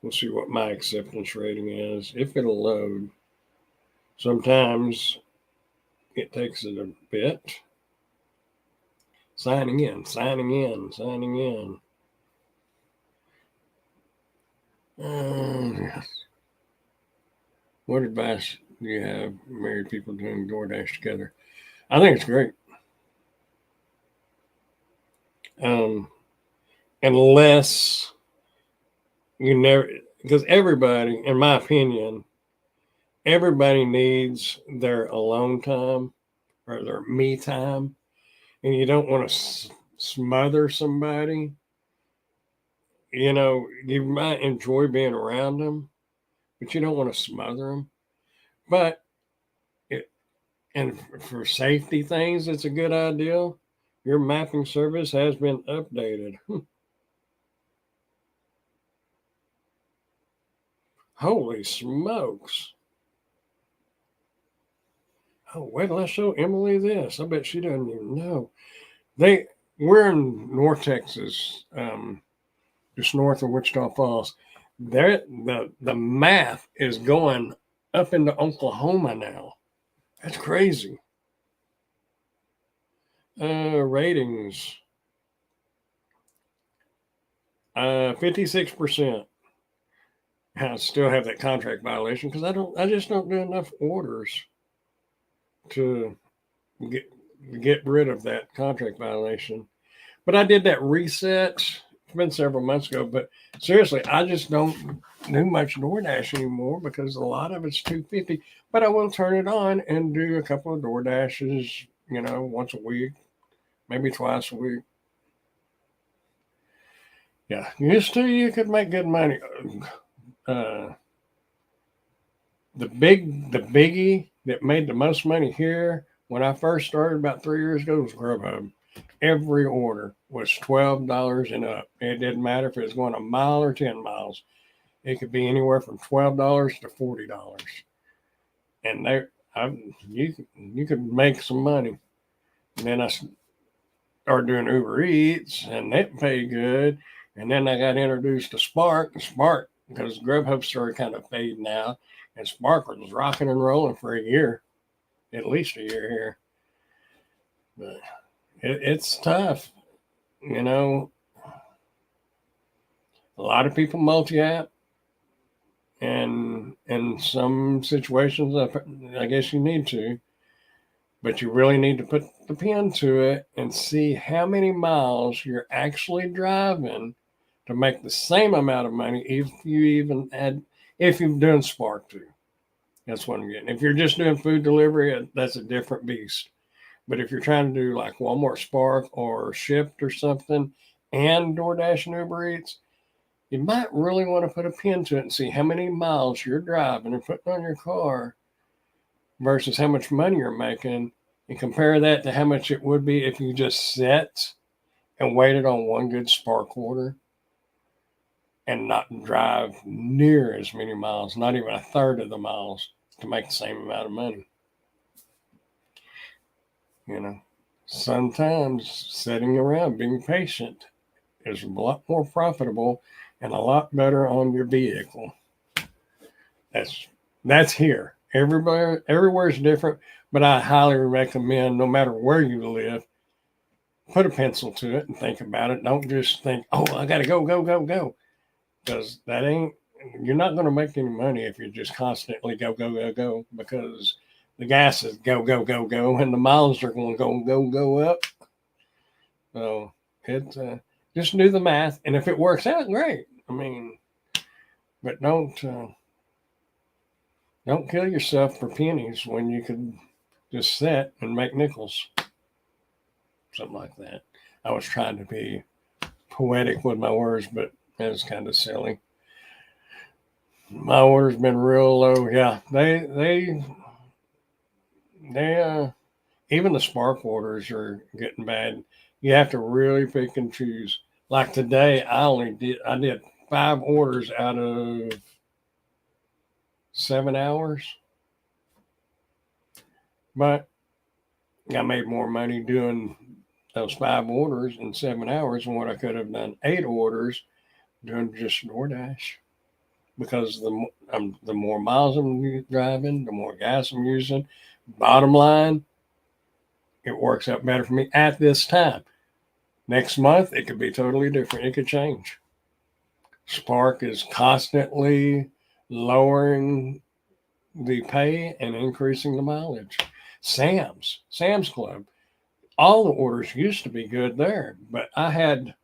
We'll see what my acceptance rating is if it'll load. Sometimes it takes it a bit. Signing in. Yes. What advice do you have married people doing DoorDash together? I think it's great. Unless you never, because everybody, in my opinion, everybody needs their alone time or their me time, and you don't want to smother somebody. You know, you might enjoy being around them, but you don't want to smother them. But it, and for safety things, it's a good idea. Your mapping service has been updated. Holy smokes. Oh, wait till I show Emily this. I bet she doesn't even know. We're in North Texas, just north of Wichita Falls. There, the math is going up into Oklahoma now. That's crazy. Ratings, 56%. I still have that contract violation because I just don't do enough orders to get get rid of that contract violation. But I did that reset. It's been several months ago. But seriously, I just don't do much DoorDash anymore because a lot of it's 250. But I will turn it on and do a couple of DoorDashes, once a week, maybe twice a week. Yeah, used to you could make good money. Uh, the biggie that made the most money here when I first started about 3 years ago was Grubhub. Every order was $12 and up. It didn't matter if it was going a mile or 10 miles. It could be anywhere from $12 to $40, and you could make some money. And then I started doing Uber Eats, and it paid good. And then I got introduced to Spark. Spark, because Grubhub started kind of fading out, and Spark was rocking and rolling for a year, at least a year here. But it's tough, you know. A lot of people multi-app, and in some situations, I guess you need to, but you really need to put the pin to it and see how many miles you're actually driving to make the same amount of money if you're doing Spark too. That's what I'm getting. If you're just doing food delivery, that's a different beast. But if you're trying to do like Walmart Spark or Shipt or something and DoorDash and Uber Eats, you might really want to put a pin to it and see how many miles you're driving and putting on your car versus how much money you're making, and compare that to how much it would be if you just sat and waited on one good Spark order and not drive near as many miles, not even a third of the miles to make the same amount of money. Sometimes sitting around being patient is a lot more profitable and a lot better on your vehicle. That's here. Everywhere is different, but I highly recommend, no matter where you live, put a pencil to it and think about it. Don't just think, oh, I got to go, go, go, go, because you're not going to make any money if you just constantly go, go, go, go, because the gas is go, go, go, go, and the miles are going to go, go, go up. So just do the math, and if it works out, great. But don't kill yourself for pennies when you could just sit and make nickels. Something like that. I was trying to be poetic with my words, but that was kind of silly. My order's been real low. Yeah, they even the Spark orders are getting bad. You have to really pick and choose. Like today, I did 5 orders out of 7 hours, but I made more money doing those 5 orders in 7 hours than what I could have done 8 orders doing just DoorDash. Because the more miles I'm driving, the more gas I'm using. Bottom line, it works out better for me at this time. Next month, it could be totally different. It could change. Spark is constantly lowering the pay and increasing the mileage. Sam's Club, all the orders used to be good there, but I had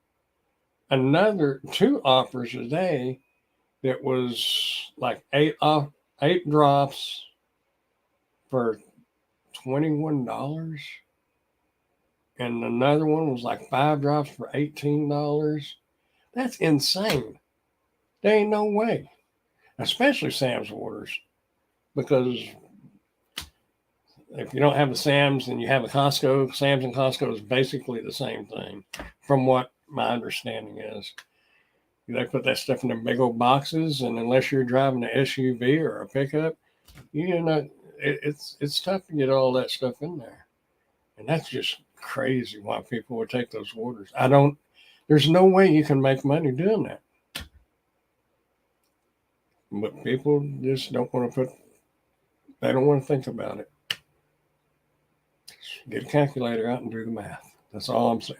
another 2 offers a day that was like 8 drops for $21, and another one was like 5 drops for $18. That's insane. There ain't no way, especially Sam's waters, because if you don't have the Sam's and you have a Costco, Sam's and Costco is basically the same thing, from what my understanding is. They put that stuff in them big old boxes, and unless you're driving an SUV or a pickup, it's tough to get all that stuff in there, and that's just crazy why people would take those orders. I don't. There's no way you can make money doing that, but people just don't want to put. They don't want to think about it. Get a calculator out and do the math. That's all I'm saying.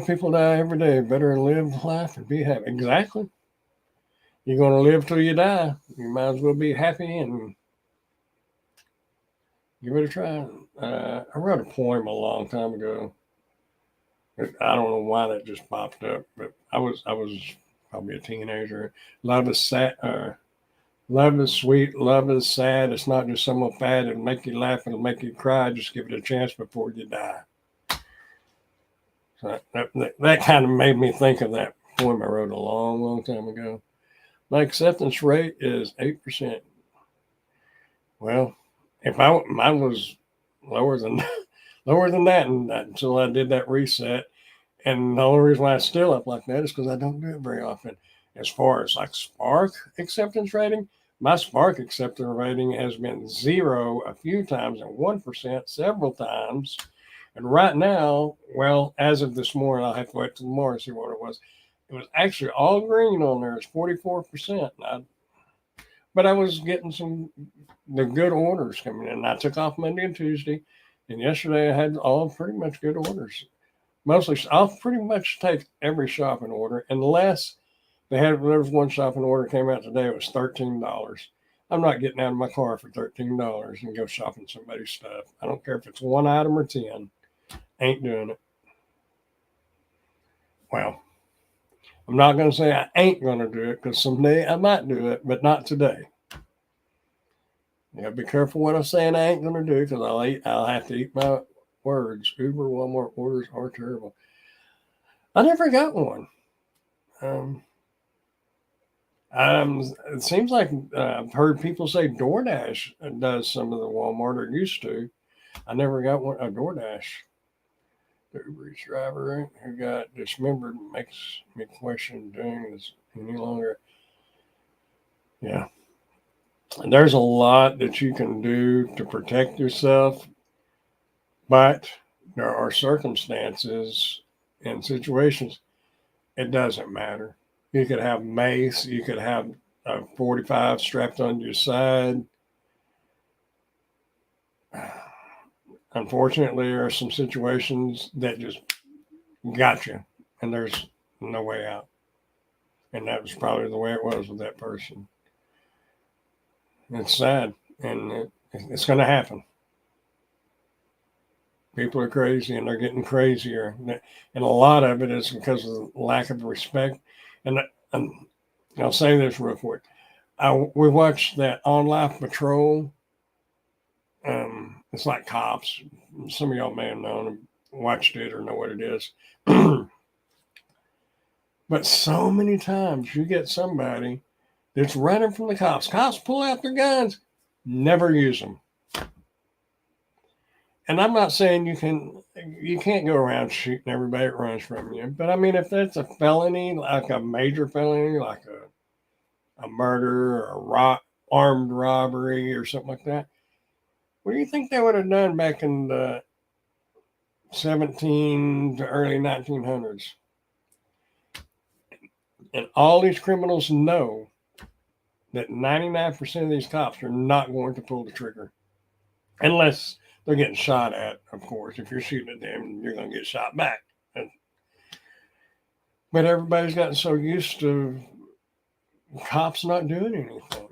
People die every day. Better live life and be happy. Exactly. You're going to live till you die. You might as well be happy and give it a try. I wrote a poem a long time ago. I don't know why that just popped up, but I was probably a teenager. Love is sad. Love is sweet. Love is sad. It's not just some old fad. It'll make you laugh. It'll make you cry. Just give it a chance before you die. So that kind of made me think of that poem I wrote a long, long time ago. My acceptance rate is 8%. Well, if mine was lower than that until I did that reset. And the only reason why it's still up like that is because I don't do it very often. As far as like Spark acceptance rating, my Spark acceptance rating has been 0 a few times and 1% several times. And right now, well, as of this morning, I'll have to wait till tomorrow to see what it was. It was actually all green on there. It's 44%. But I was getting the good orders coming in. I took off Monday and Tuesday, and yesterday I had all pretty much good orders. Mostly, I'll pretty much take every shopping order unless there was one shopping order came out today. It was $13. I'm not getting out of my car for $13 and go shopping somebody's stuff. I don't care if it's one item or 10. Ain't doing it. Well, I'm not going to say I ain't going to do it because someday I might do it, but not today. You got to be careful what I'm saying I ain't going to do because I'll have to eat my words. Uber Walmart orders are terrible. I never got one. It seems like I've heard people say DoorDash does some of the Walmart or used to. I never got a DoorDash. The Uber Eats driver who got dismembered makes me question doing this any longer. Yeah. And there's a lot that you can do to protect yourself, but there are circumstances and situations it doesn't matter. You could have mace, you could have a 45 strapped on your side. Unfortunately, there are some situations that just got you, and there's no way out. And that was probably the way it was with that person. It's sad, and it's going to happen. People are crazy, and they're getting crazier. And a lot of it is because of the lack of respect. And I'll say this real quick. We watched that On Life Patrol. It's like Cops. Some of y'all may have known, watched it, or know what it is. But so many times you get somebody that's running from the cops. Cops pull out their guns, never use them. And I'm not saying you can't go around shooting everybody that runs from you. But I mean, if that's a felony, like a major felony, like a murder or armed robbery or something like that, what do you think they would have done back in the 17 to early 1900s? And all these criminals know that 99% of these cops are not going to pull the trigger unless they're getting shot at, of course. If you're shooting at them, you're going to get shot back. But everybody's gotten so used to cops not doing anything.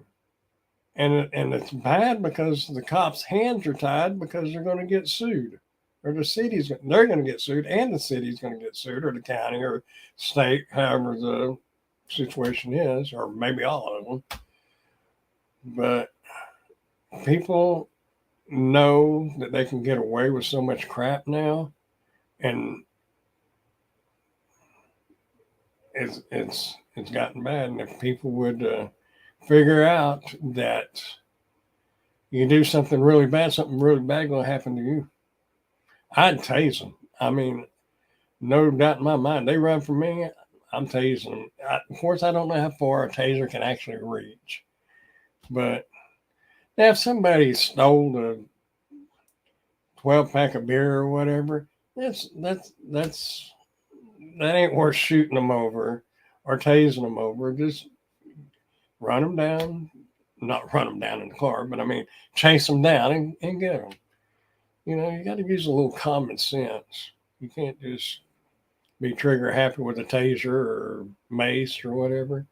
And it's bad because the cops' hands are tied because they're going to get sued. Or they're going to get sued, and the city's going to get sued, or the county, or state, however the situation is, or maybe all of them. But people know that they can get away with so much crap now, and it's gotten bad. And if people would figure out that you do something really bad, something really bad going to happen to you, I'd tase them. I mean, no doubt in my mind, they run from me. I'm tasing them. Of course, I don't know how far a taser can actually reach, but now if somebody stole a 12 pack of beer or whatever, that's that ain't worth shooting them over or tasing them over. Just run them down, not run them down in the car, but I mean chase them down and get them. You know, you got to use a little common sense. You can't just be trigger happy with a taser or mace or whatever.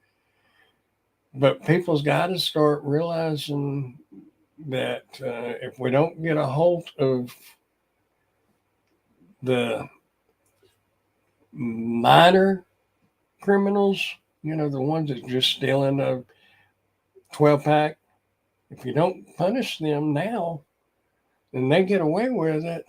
But people's got to start realizing that if we don't get a hold of the minor criminals, you know, the ones that just stealing a 12 pack, if you don't punish them now and they get away with it,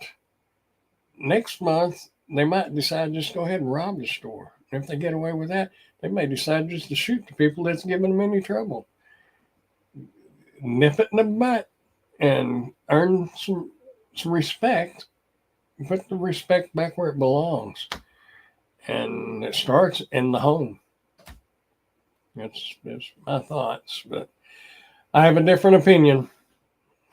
next month they might decide just go ahead and rob the store. And if they get away with that, they may decide just to shoot the people that's giving them any trouble. Nip it in the butt and earn some respect. Put the respect back where it belongs. And it starts in the home. That's my thoughts. But I have a different opinion.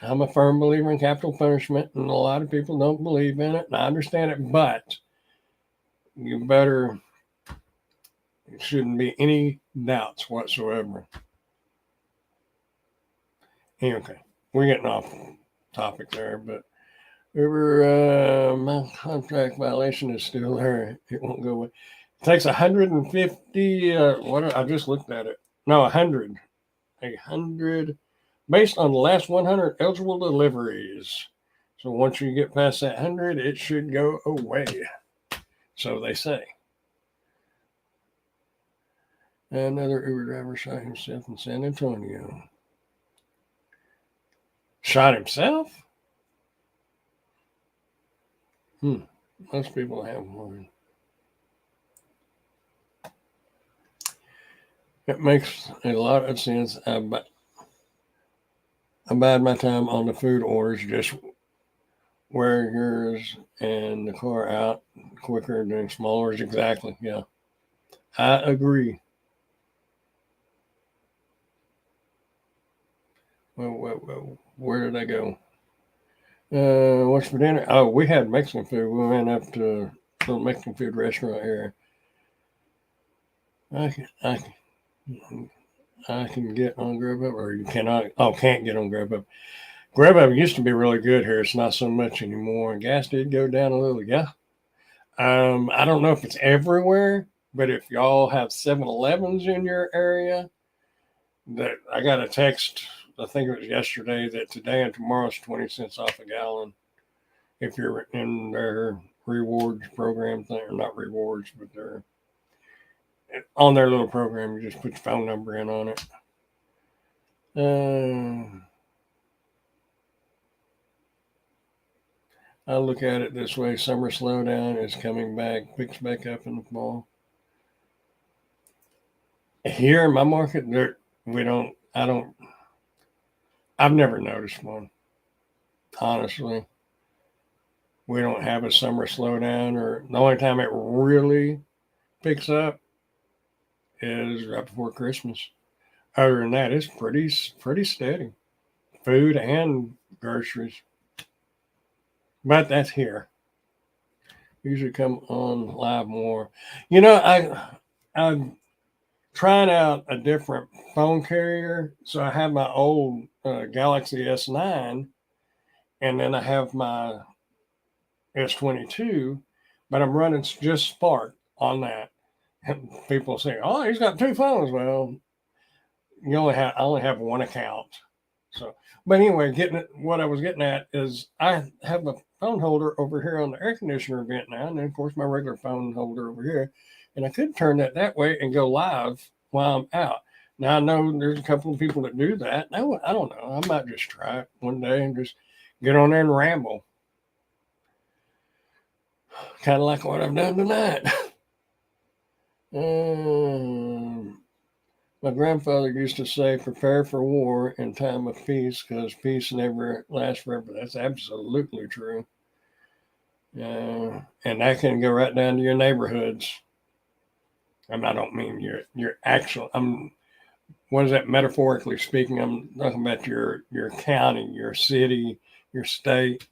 I'm a firm believer in capital punishment, and a lot of people don't believe in it, and I understand it, but you better, it shouldn't be any doubts whatsoever. Okay, we're getting off topic there, but my contract violation is still there. It won't go away. It takes 150, I just looked at it. No, 100. 100 based on the last 100 eligible deliveries. So once you get past that 100, it should go away. So they say. Another Uber driver shot himself in San Antonio. Shot himself? Most people have one. It makes a lot of sense. I bide my time on the food orders. Just wear yours and the car out quicker than small orders. Exactly. Yeah. I agree. Well, where did I go? What's for dinner? Oh, we had Mexican food. We went up to a little Mexican food restaurant here. I can get on Grubhub, or you cannot. Oh, can't get on Grubhub. Grubhub used to be really good here. It's not so much anymore. Gas did go down a little. Yeah. I don't know if it's everywhere, but if y'all have 7-Elevens in your area, that I got a text. I think it was yesterday that today and tomorrow's 20 cents off a gallon. If you're in their rewards program thing, or not rewards, but they're on their little program, you just put your phone number in on it. I look at it this way: summer slowdown is coming back, picks back up in the fall. Here in my market, I've never noticed one. Honestly, we don't have a summer slowdown, or the only time it really picks up is right before Christmas. Other than that, it's pretty steady. Food and groceries. But that's here. Usually come on live more. You know, I'm trying out a different phone carrier. So I have my old Galaxy S9, and then I have my S22, but I'm running just Spark on that. And people say, "Oh, he's got two phones." Well, I only have one account. So, but anyway, what I was getting at is I have a phone holder over here on the air conditioner vent now, and then of course my regular phone holder over here, and I could turn that way and go live while I'm out. Now I know there's a couple of people that do that. I don't know. I might just try it one day and just get on there and ramble. Kind of like what I've done tonight. My grandfather used to say, prepare for war in time of peace because peace never lasts forever. That's absolutely true. And that can go right down to your neighborhoods. I don't mean your actual. What is that metaphorically speaking? I'm talking about your county, your city, your state.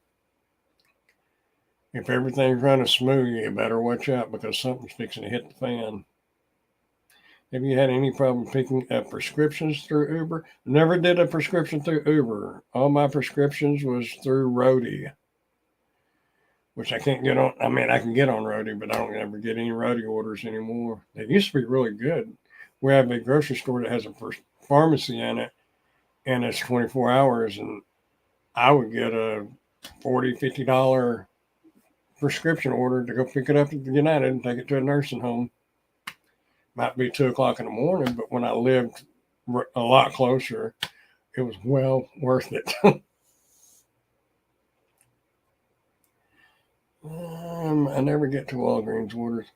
If everything's running smooth, you better watch out because something's fixing to hit the fan. Have you had any problem picking up prescriptions through Uber? Never did a prescription through Uber. All my prescriptions was through Roadie, which I can't get on. I mean, I can get on Roadie, but I don't ever get any Roadie orders anymore. They used to be really good. We have a grocery store that has a pharmacy in it, and it's 24 hours, and I would get a $40, $50 prescription order to go pick it up at the United and take it to a nursing home. Might be 2 o'clock in the morning, but when I lived a lot closer, it was well worth it. I never get to Walgreens orders.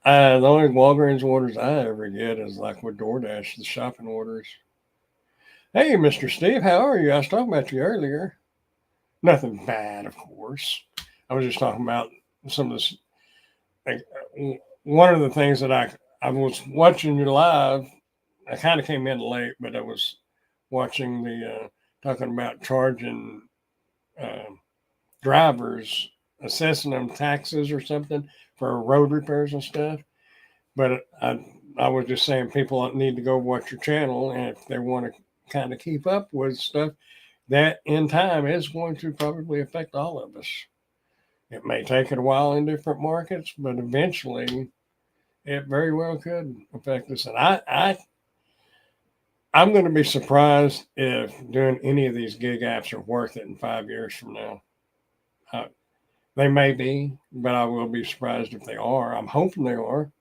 The only Walgreens orders I ever get is like with DoorDash, the shopping orders. Hey, Mr. Steve, how are you? I was talking about you earlier. Nothing bad, of course. I was just talking about some of this. Like, one of the things that I was watching you live. I kind of came in late, but I was watching the talking about charging drivers, assessing them taxes or something for road repairs and stuff. But I was just saying people need to go watch your channel, and if they want to kind of keep up with stuff, that in time is going to probably affect all of us. It may take it a while in different markets, but eventually it very well could affect us. And I'm going to be surprised if doing any of these gig apps are worth it in 5 years from now. They may be, but I will be surprised if they are. I'm hoping they are.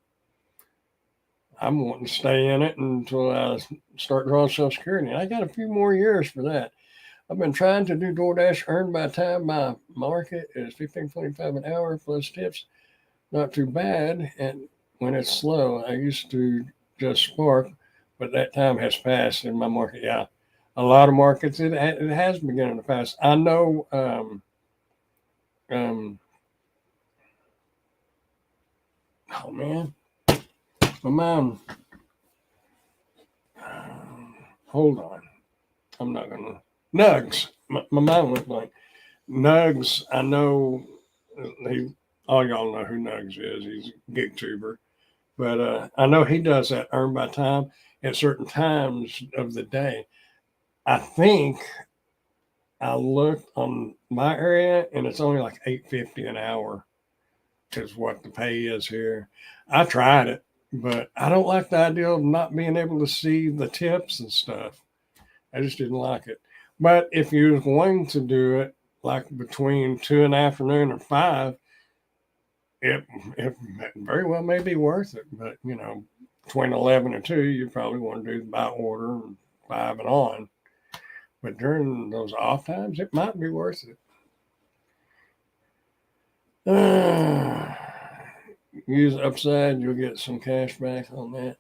I'm wanting to stay in it until I start drawing Social Security. And I got a few more years for that. I've been trying to do DoorDash earned by time. My market is $15.25 an hour plus tips. Not too bad. And when it's slow, I used to just spark, but that time has passed in my market. Yeah, a lot of markets it has begun to pass. I know. Oh man, my mom. Hold on, I'm not gonna. Nugs. My mind went blank. Nugs. I know. All y'all know who Nugs is. He's a gig tuber. But I know he does that earn by time at certain times of the day. I think I looked on my area and it's only like $8.50 an hour is what the pay is here. I tried it, but I don't like the idea of not being able to see the tips and stuff. I just didn't like it. But if you're going to do it like between 2 in the afternoon and 5, it very well may be worth it. But between 11 and 2, you probably want to do the by order and 5 and on. But during those off times, it might be worth it. Use Upside, you'll get some cash back on that.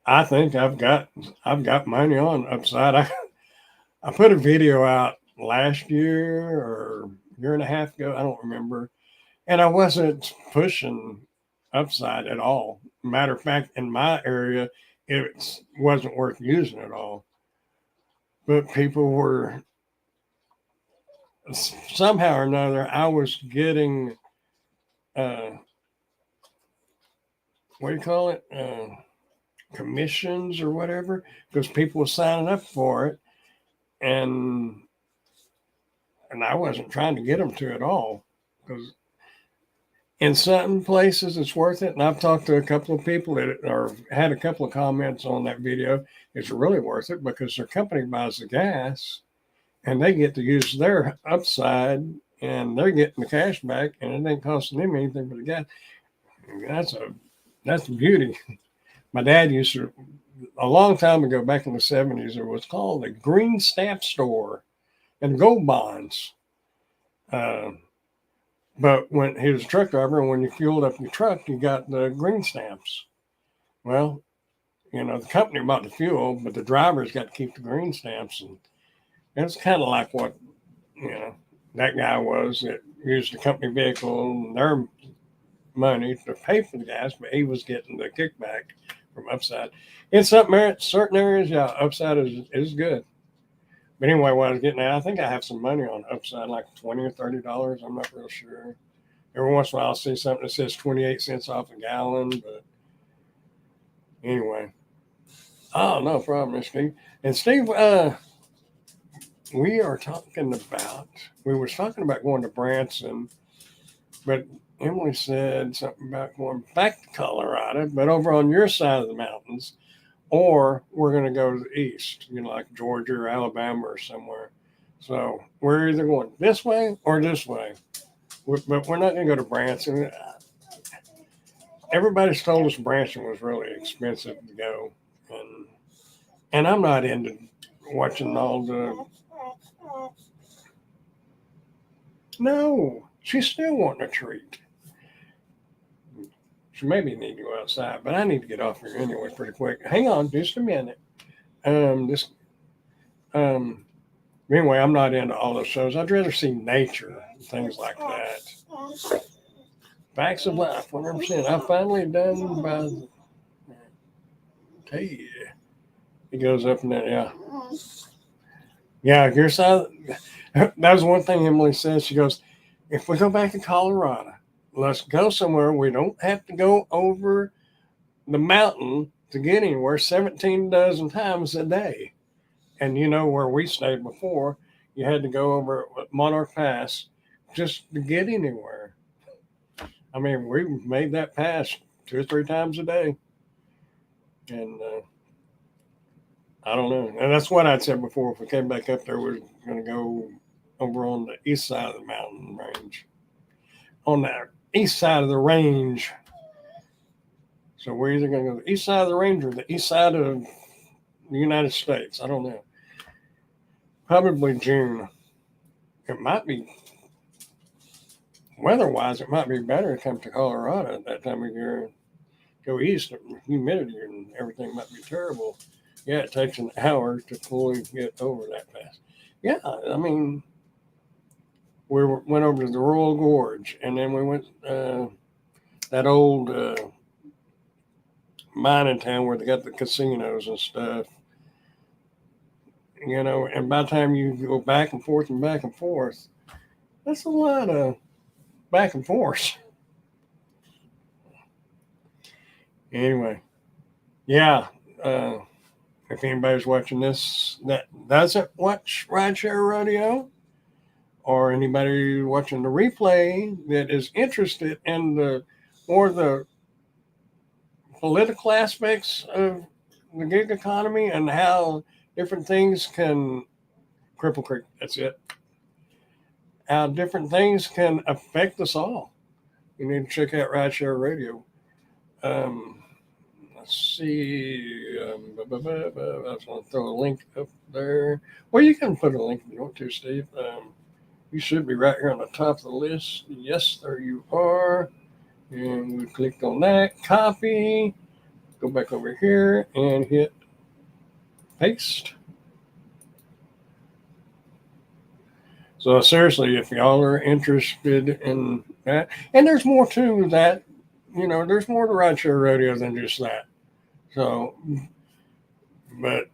I think I've got money on Upside. I put a video out last year or year and a half ago. I don't remember. And I wasn't pushing Upside at all. Matter of fact, in my area, it wasn't worth using at all. But people were, somehow or another, I was getting, what do you call it? Commissions or whatever, because people were signing up for it. And I wasn't trying to get them to at all, because in some places it's worth it. And I've talked to a couple of people that or had a couple of comments on that video. It's really worth it because their company buys the gas and they get to use their Upside and they're getting the cash back and it ain't costing them anything but the gas. That's a beauty. My dad used to a long time ago, back in the 70s, there was called a green stamp store and gold bonds. Uh, but when he was a truck driver, and when you fueled up your truck, you got the green stamps. Well, the company bought the fuel, but the drivers got to keep the green stamps. And it's kind of like what, that guy was that used the company vehicle and their money to pay for the gas, but he was getting the kickback from Upside. In certain areas, yeah, Upside is good. But anyway, what I was getting at, I think I have some money on Upside, like $20 or $30. I'm not real sure. Every once in a while, I'll see something that says 28 cents off a gallon. But anyway, oh, no problem, Steve. And Steve, we were talking about going to Branson, but Emily said something about going back to Colorado, but over on your side of the mountains, or we're going to go to the east, like Georgia or Alabama or somewhere. So we're either going this way or this way, but we're not going to go to Branson. Everybody's told us Branson was really expensive to go, and I'm not into watching all the. No, she's still wanting a treat. She maybe need to go outside, but I need to get off here anyway pretty quick. Hang on just a minute. This anyway, I'm not into all those shows. I'd rather see nature and things like that. Facts of life, 100%. I'm finally done by the. Tell you, it goes up and down. Yeah. Yeah, your side. That was one thing Emily said. She goes, if we go back to Colorado, let's go somewhere we don't have to go over the mountain to get anywhere 17 dozen times a day. And where we stayed before, you had to go over Monarch Pass just to get anywhere. I mean, we made that pass 2 or 3 times a day. And I don't know. And that's what I'd said before. If we came back up there, we're going to go over on the east side of the mountain range. On the east side of the range. So we're either going to go to the east side of the range or the east side of the United States. I don't know. Probably June. It might be, weather-wise, it might be better to come to Colorado at that time of year. Go east, humidity and everything might be terrible. Yeah, it takes an hour to fully get over that pass. Yeah, I mean, we went over to the Royal Gorge, and then we went that old mining town where they got the casinos and stuff. And by the time you go back and forth, that's a lot of back and forth. Anyway, yeah. If anybody's watching this that doesn't watch Rideshare Rodeo, or anybody watching the replay that is interested in the political aspects of the gig economy and how different things can Cripple Creek, that's it. How different things can affect us all. You need to check out Rideshare Radio. Let's see. I was going to throw a link up there. Well, you can put a link if you want to, Steve. You should be right here on the top of the list. Yes, there you are. And we clicked on that. Copy. Go back over here and hit paste. So seriously, if y'all are interested in that, and there's more to that, there's more to Rideshare Radio than just that. So, but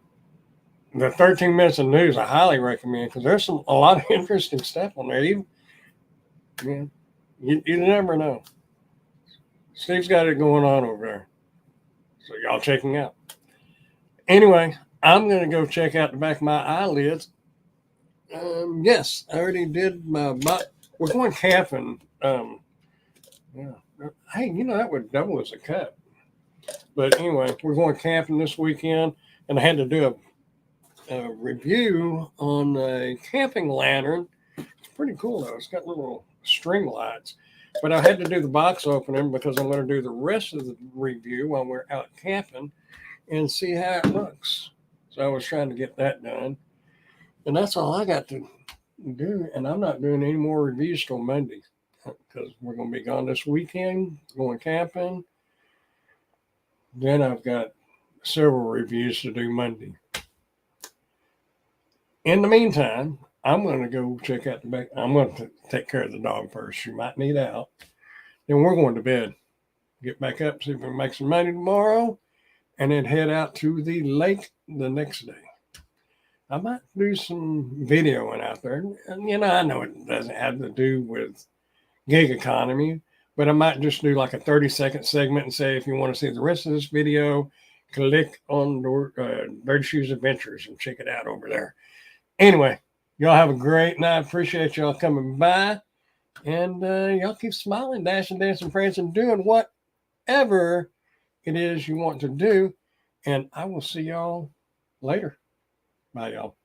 the 13 minutes of news, I highly recommend because there's a lot of interesting stuff on there. You never know. Steve's got it going on over there. So y'all checking out. Anyway, I'm going to go check out the back of my eyelids. Yes, I already did my. We're going camping. Yeah. Hey, that would double as a cut. But anyway, we're going camping this weekend, and I had to do a review on a camping lantern. It's pretty cool though. It's got little string lights. But I had to do the box opening because I'm going to do the rest of the review while we're out camping. and see how it looks. So I was trying to get that done. And that's all I got to do. And I'm not doing any more reviews till Monday because we're going to be gone this weekend, going camping. Then I've got several reviews to do Monday. In the meantime, I'm going to go check out the back. I'm going to take care of the dog first. She might need out. Then we're going to bed. Get back up, see if we can make some money tomorrow, and then head out to the lake the next day. I might do some videoing out there. And, I know it doesn't have to do with gig economy, but I might just do like a 30-second segment and say, if you want to see the rest of this video, click on Dirty Shoes Adventures and check it out over there. Anyway, y'all have a great night. Appreciate y'all coming by. And y'all keep smiling, dashing, dancing, prancing, doing whatever it is you want to do. And I will see y'all later. Bye, y'all.